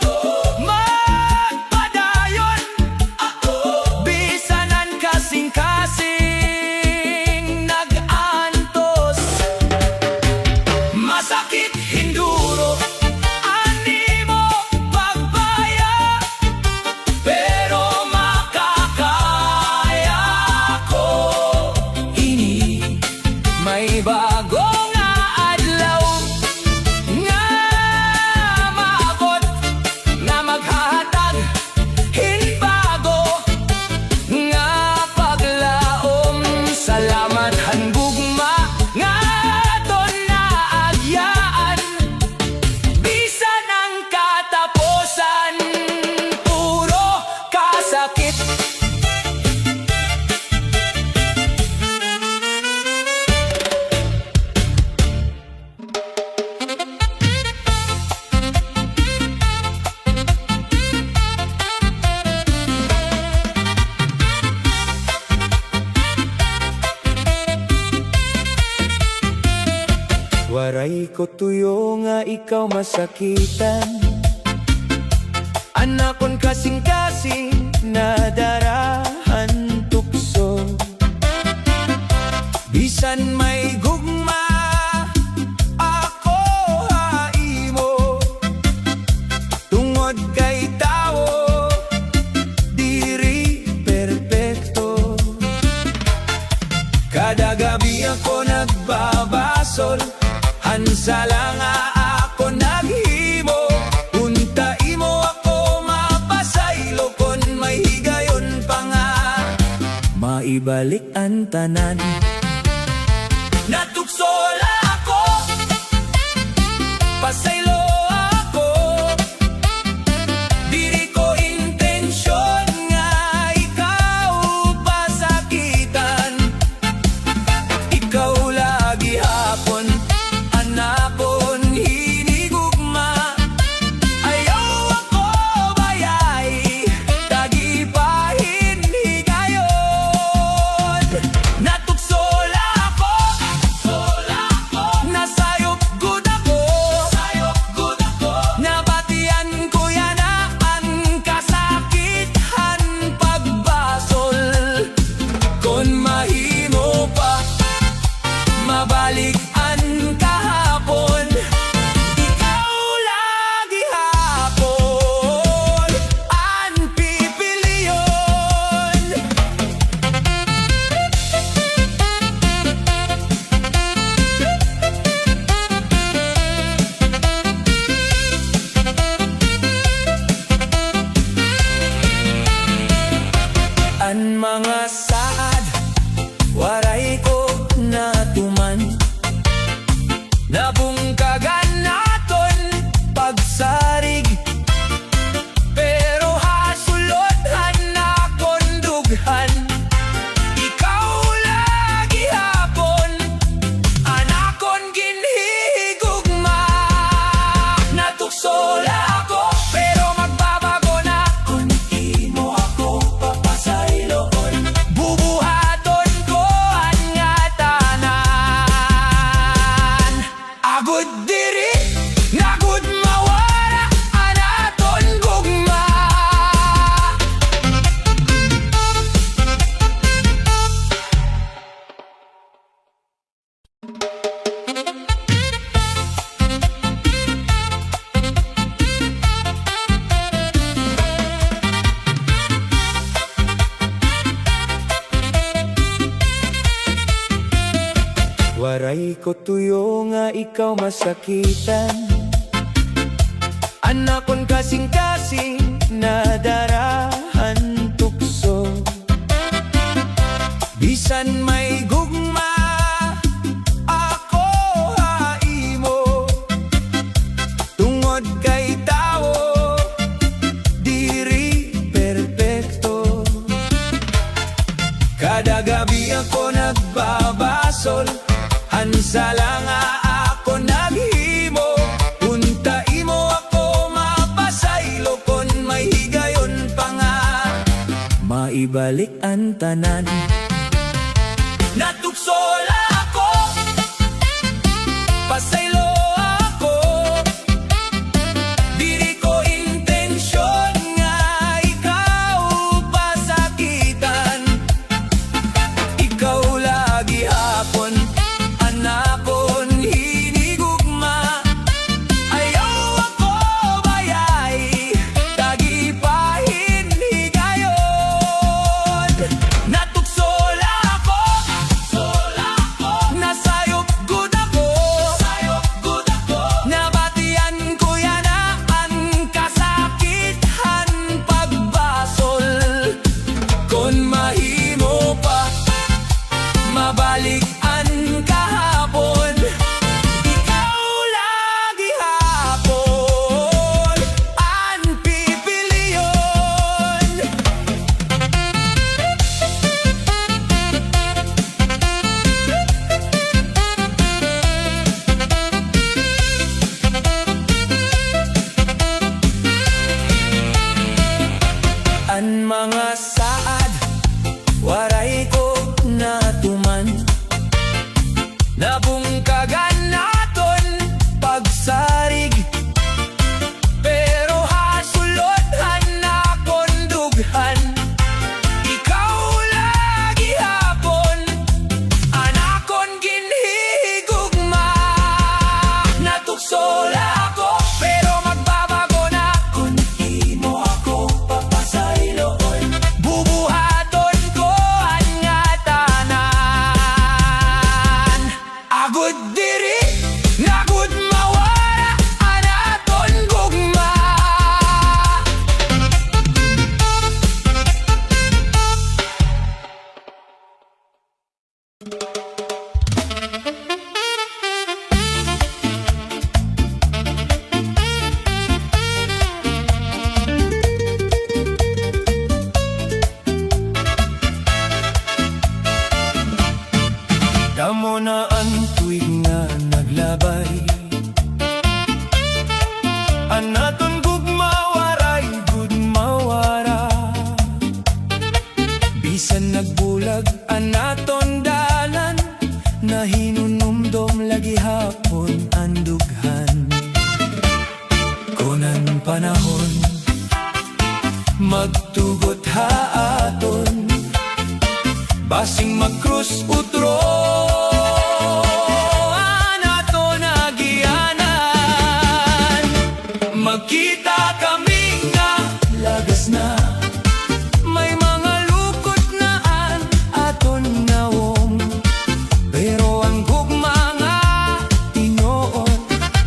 [SPEAKER 1] magpadayon. Bisanan kasing-kasing nag-antos, masakit hinduro, animo pagbaya, pero makakaya ko. Ini may bago nga adlaw nga maabot, nga maghahatag hinbago nga paglaom. Salamat hanggugma nga aton naagyaan, bisan ang katapusan puro kasakit. Waray ko tuyo nga ikaw masakitan, anakon kasing-kasing nadarahan tukso. Bisan may gugma ako haimo, tungod kay tao diri perpekto. Kada gabi ako nagbabasol, hansala nga ako naghimo. Unta imo ako mapasaylo, kon may higayon pa nga maibalik ang tanan. Natuksola ako, pasaylo ako, diri ko intensyon nga ikaw pasakitan. Ikaw lagi hapon anakon hinigugma, ayaw ako bayay, tagipahin higayon. Natuksola ako, nasayop gud ako, nabatian ko yana ang kasakithan pagbasol. Kon mahimo pa mabalik ang kahapon, ikaw lagi hapon ang pipiliyon. Ang mga saad waray ko natuman, nabungkagan naton pagsarig, pero hasulodhan nakon dughan. Ikaw lagi hapon anakon ginhigugma. Natuksola ako, pero magbabago na kon imo ako papasayloon. Bubuhaton ko ang nga tanan, agud diri nagud mawala anaton gugma. Waray ko tuyo nga ikaw masakitan, anakon kasing-kasing nadarahan tukso. Bisan may gugma ako haimo, tungod kay tao diri perpekto. Kada gabi ako nagbabasol, hansala nga ako naghimo. Unta imo ako mapasaylo, kon may higayon pa nga maibalik ang tanan. Natuksola ako, pasaylo ako, diri ko intensyon nga ikaw pasakitan. Ikaw lagi hapon, anakon hinigugma. Ayaw ako bayay, tagipahin higayon. Natuksola ako, nasayop gud ako, nabatian ko yan ang kasakithan pagbasol. Kon mahimo pa mabalik ang kahapon, ikaw lagi hapon ang pipiliyon. Ang mga saad waray ko natuman, nabungkagan naton pagsarig, pero hasulodhan nakon dughan. Ikaw lagi hapon, anakon ginhigugma. Natuksola ako, pero magbabago na kung imo ako papasayloon. Bubuhaton ko ang nga tanan, agud diri nagud mawala anaton gugma. Damo na ang tuig nga naglabay, anaton gugma waray gud mawara. Bisan nagbulag anaton dalan, na hinunumdom lagi hapon ang dughan. Kunan panahon magtugot haaton, basing magkrus utro anato nagianan. Magkita kami nga lagas na, may mga lukot na an aton nawong, pero ang gugma nga tinuon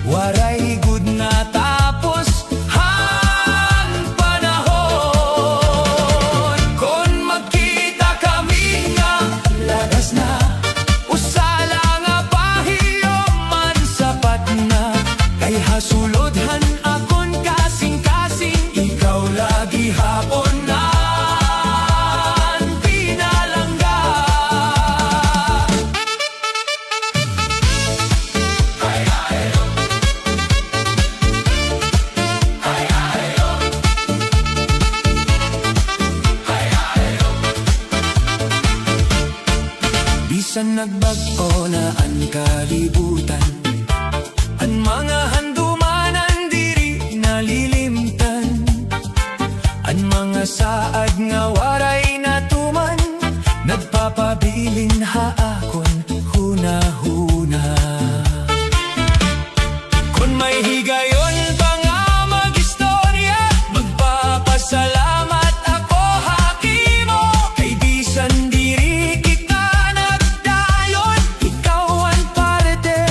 [SPEAKER 1] waray gud na tapos ang panahon. Kon magkita kami nga lagas na, usala nga pahiyom man sapat na, kay hasulodhan akon kasing-kasing, ikaw lagi hapon ang pinalangga. Bisan nagbag-o na ang kalibutan, ang mga handumanan diri nalilimtan, ang mga saad nga waray natuman, nagpapabilin haakon huna-huna. Kung may higayon pa nga mag-istorya, magpapasalamat ako hakimo, kay bisan diri kita nagdayon, ikaw ang parte.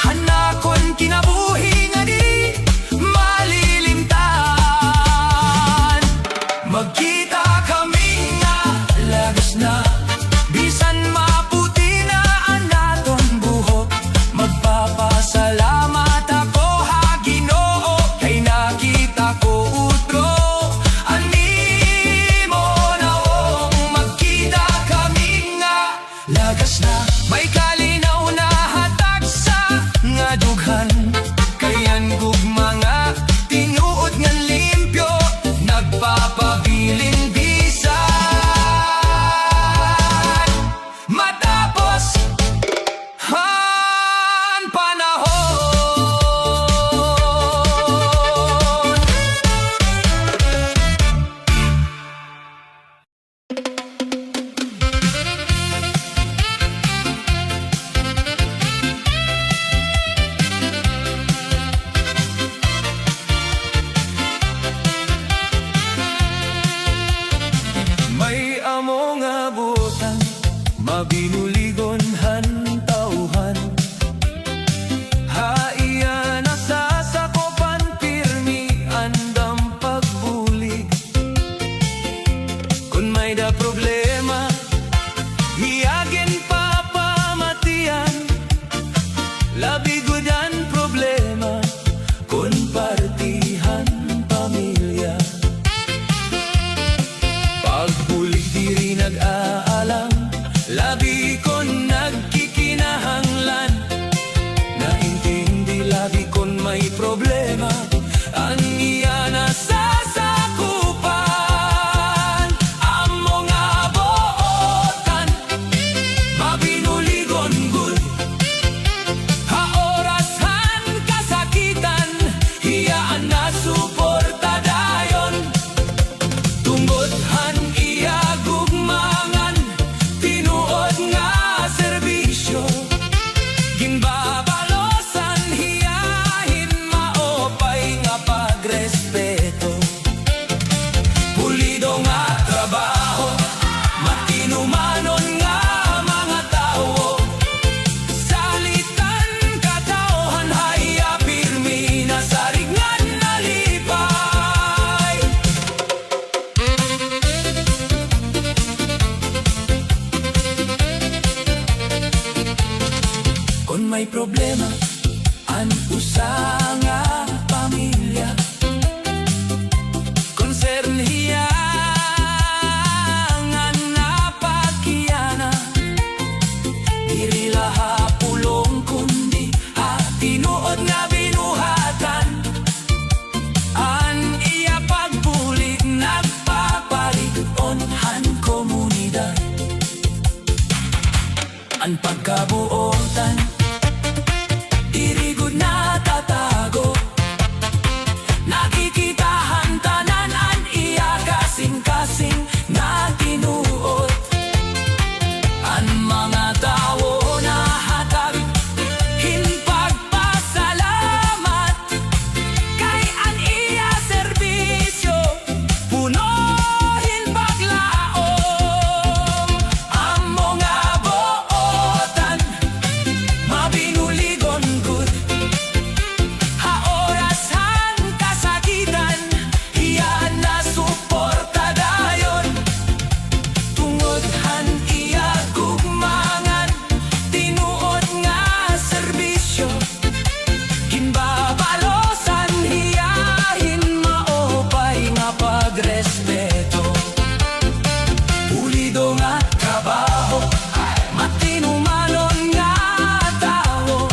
[SPEAKER 1] Hanakon kinabuhi nga di malilimtan. Magkita kami nga lagas na, bisan maputi na ang naton buhok, magpapasalamat ako ha Ginoo, kay nakita ko utro animo naong. Magkita kami nga lagas na, may kalinaw na hatag sa nga dughan, kayan gugma nga tinuod nga limpyo, nagpapabilin bisan among abutan, mabinuligon tauhan. Haiya nasasakopan, pirmi andam pagbulig. Kung may da problema, hiyagin papamatian. Labigudan problema, kung partihan pamilya. Pagbulig diri nag-aalam, labi kon nagkikinahanglan. Naintindi labi kon may problema, ang iya nasasakupan. Among abutan, mabinuligon gud. Haorasan kasakitan, hiyaan na suporta dayon. Tunggodhan iya gugmangan, tinuod nga serbisyo. Ginbabalosan hiyahin, maopay nga pagrespeto. Pulido nga trabaho, matinumanon nga mga tao. Salitan katauhan, haya pirmi na saringan nalipay. Kung may problema, an usa nga pamilya. Concern hiyangan na pagkiyana. Diri laha pulong kundi tinuod nga binuhatan. An iya pagbulig nagpapaligon han komunidad. Ang pagkabuotan, diri gud natatago. Nakikitahan tanan an iya kasing-kasing na tinuod. Ang mga tao na hatag hinpagpasalamat, kay an iya serbisyo puno hinpaglaom. Ang mga buotan, mabinuligon gud. Haorasan kasakitan, hiyaan na suporta dayon. Tunggodhan iya gugmangan, tinuod nga serbisyo. Ginbabalosan hiyahin, maopay nga pagrespeto. Pulido nga trabaho, matinumanon nga tao.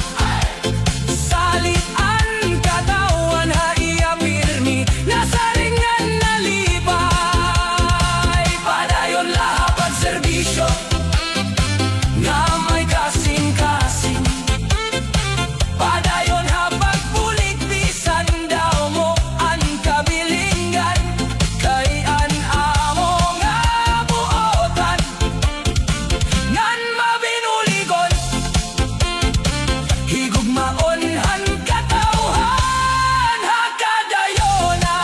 [SPEAKER 1] Salitan katawan, haiya pirmi na saringan nalipay. Padayon laha pagserbisyo, nga may kasing-kasing. Padayon ha pagbulig, bisan daw mo ang kabilingan. Kay an amo nga buotan, ngan mabinuligon. Higugmaon han katauhan, hakadayonan.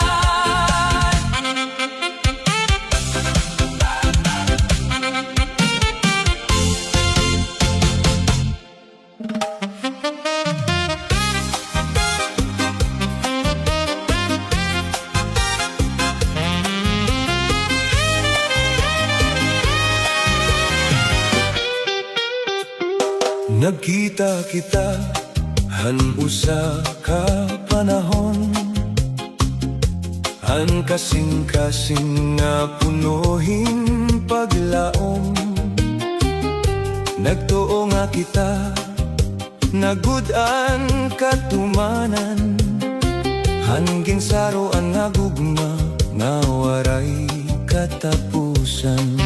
[SPEAKER 1] Nagkita kita han usa ka panahon, han kasing-kasing nga punuhin paglaom. Nagtuo nga kita, nagud-an katumanan, han ginsaroan nga gugma, nga waray katapusan.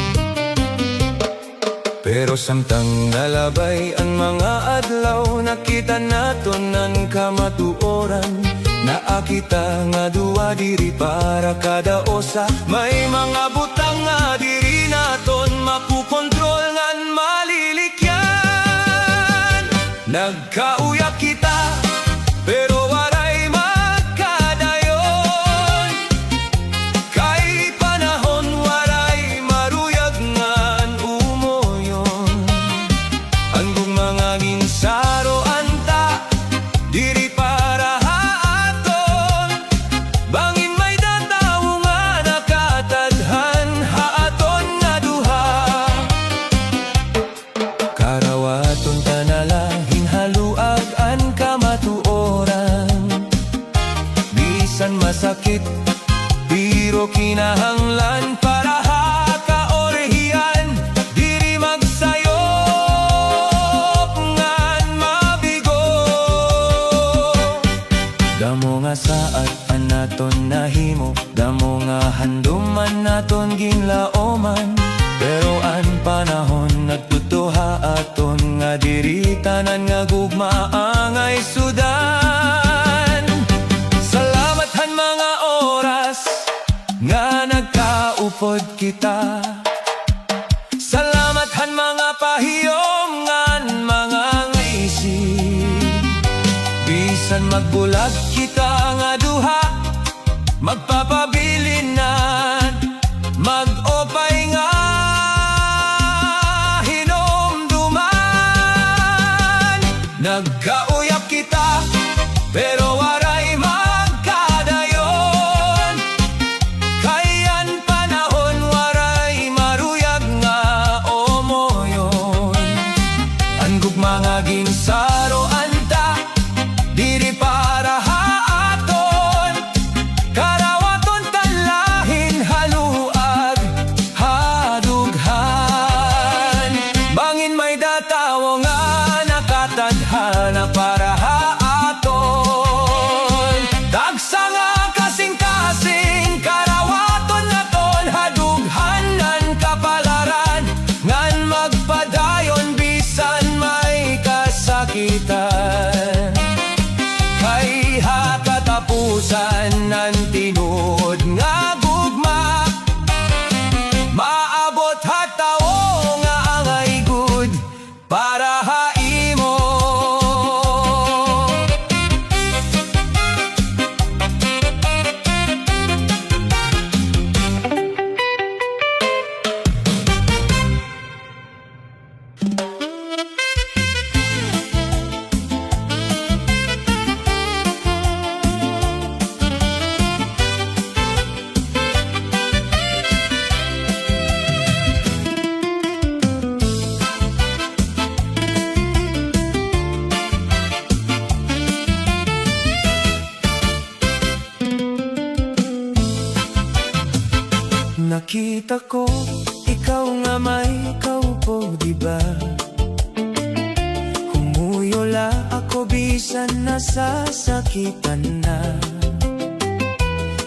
[SPEAKER 1] Pero samtang nalabay ang mga adlaw, nakita naton ang kamatuoran. Naakita nga duwa diri para kada osa, may mga butang nga diri naton mapukontrol ngan malilikyan. Nagkauyak kita, pero waray magkadayon. Kay panahon waray maruyag saat anaton nahimo, damo nga handuman naton ginlaoman. Pero an panahon nagtutuha aton nga diri tanan nga gugmaangay sudan. Salamat han mga oras nga nagkaupod kita. Salamat han mga pahiyom ngan mga isip. Bisan magbulag kita nga duha, magpapabilinan, mag-opay nga hinomduman. Nagkauyap kita, pero waray magkadayon. Kayan panahon waray maruyag nga omoyon. Ang gugma nga ginsaro anta, diri para haaton. Karawaton talahin haluag hadughan. Bangin may datawo nga nakatadhana para haaton. Dagsa nga kasing-kasing karawaton naton hadughanan kapalaran. Ngan magpadayon bisan may kasakitan. Kay hakatapusan ng tinuod nga gugma, maabot hatawo nga angay good para haimo. Nakita ko, ikaw nga may kaupo, diba? Humuyula ako bisan nasasakitan na.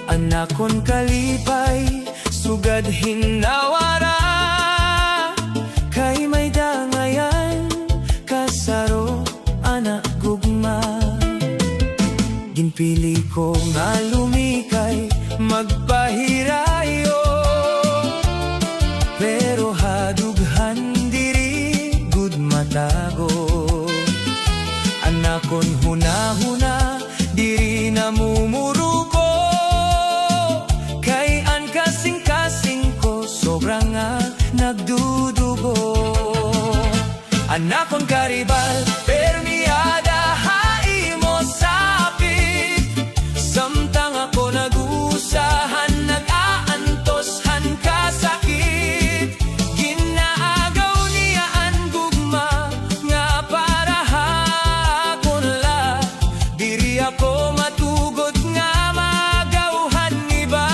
[SPEAKER 1] Anakon kalipay, sugad hinawara. Kay may dangayan, kasaro, anak gugma. Ginpili ko nga lumikay, magpahirayo. Pero hadughan diri gud matago. Anakon huna-huna diri namumuruko. Kay an kasing-kasing ko sobrang nga nagdudugo. Anakon karibal permiada haimo sapit. Samtang ako nag-usahan nag-aantos-han kasakit. Ginaagaw niya ang gugma nga para hakon la. Diri ako matugod nga magawhan iba.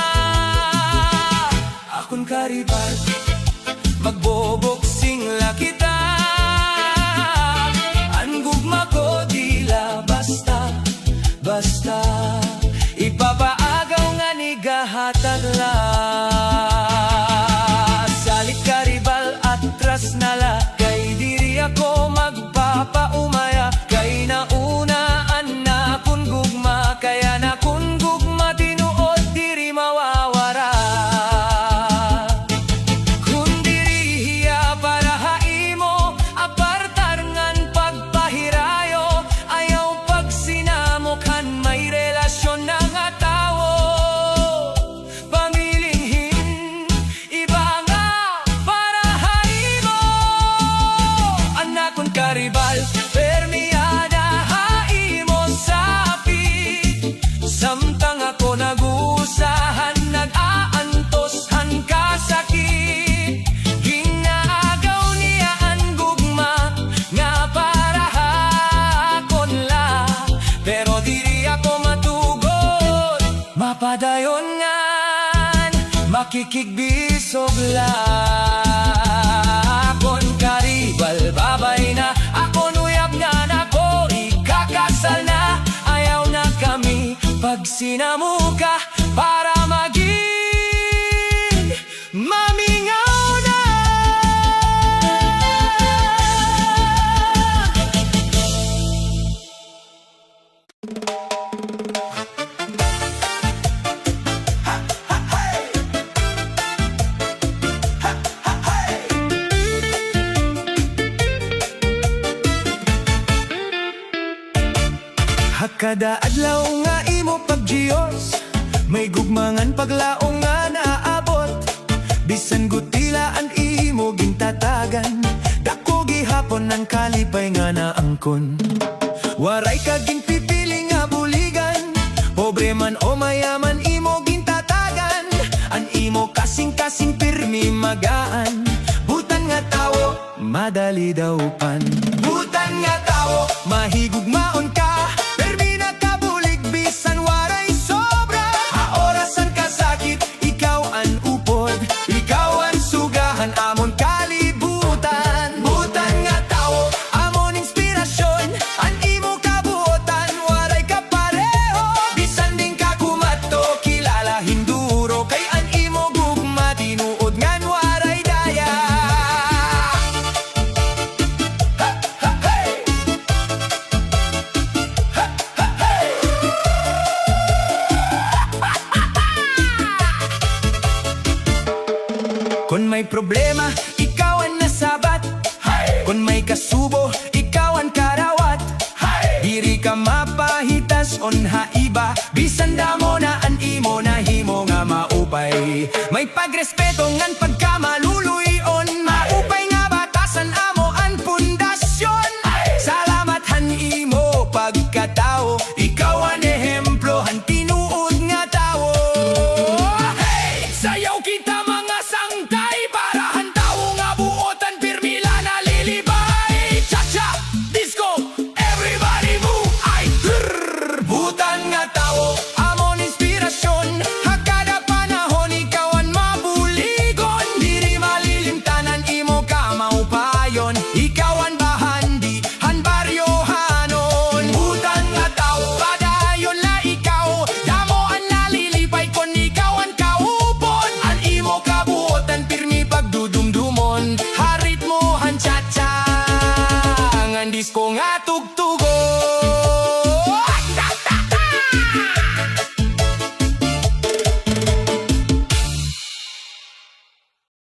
[SPEAKER 1] Akon karibal magboboksing la kita. Ang gugma ko dila basta ipapaagaw nga ni gahatag la. Salit karibal atras na la. Kay diri ako magpapaumaya. Kay naunaan na kun gugma. Kaya na kun gugma tinuod diri mawawara. Kun diri hiya para haimo apartar ngan pagpahirayo. Ayaw pag sinamokhan may relasyon na nga tao. Pamilinghin iba nga para haimo. Anakon karibal permiada haimo sapit. Samtang ako nag-uusahan nag-aantos-han kasakit. Ginaagaw niya ang gugma nga para hakon la. Pero diri ako matugod mapadayon ngan makikigbisog la. Akon karibal babay na. Akon uyab nga na ko ikakasal na. Ayaw na kami pag sinamuka para maging mamingaw na. Hakada adlaw nga imo pagjiyos, may gugmangan paglaong nga naabot. Bisan gutilaan imo gintatagan, dako gihapon ang kalipay nga naangkon. Waray ka ginpipili nga buligan, pobre man o mayaman imo gintatagan. An imo kasing-kasing pirmi magaan, butan nga tawo madali daw pan. Butan nga tawo mahigugmaon ka, amon kalibutan. Butan nga tawo, amon inspirasyon, an imo kabuotan, waray ka pareho. Bisan din ka kumato, kilala hinduro, kay an imo gugma, tinuod ngan waray daya. Ha, ha, hey! Ha, ha, hey! Kung may problema, ikaw ang nasabat. Kung may kasubo, ikaw ang karawat. Diri ka mapahitas on haiba, bisan damo na an imo na himo nga maupay. May pagrespeto ngan pagkamaluluyon, maupay nga batasan amo ang pundasyon. Salamat han imo pagkatao, ikaw ang ehemplo han tinuod nga tawo. Hey! Sayaw kita mga sangkay, parahan tawo nga buotan, pirmila na lilibay. Cha-cha, disco, everybody move, ay grrr. Butan nga tawo, amon inspirasyon, hakada panahon ikaw ang mabuligon. Diri malilimtanan imo ka maupayon, ikaw ang bahandi, han baryohanon. Butan nga tawo, padayon la ikaw, damo ang nalilipay kon ikaw ang kaupon. An imo kabuotan, pirmi pagdudumdumon, harit mo han cha-cha, ngan disco nga tugtugon.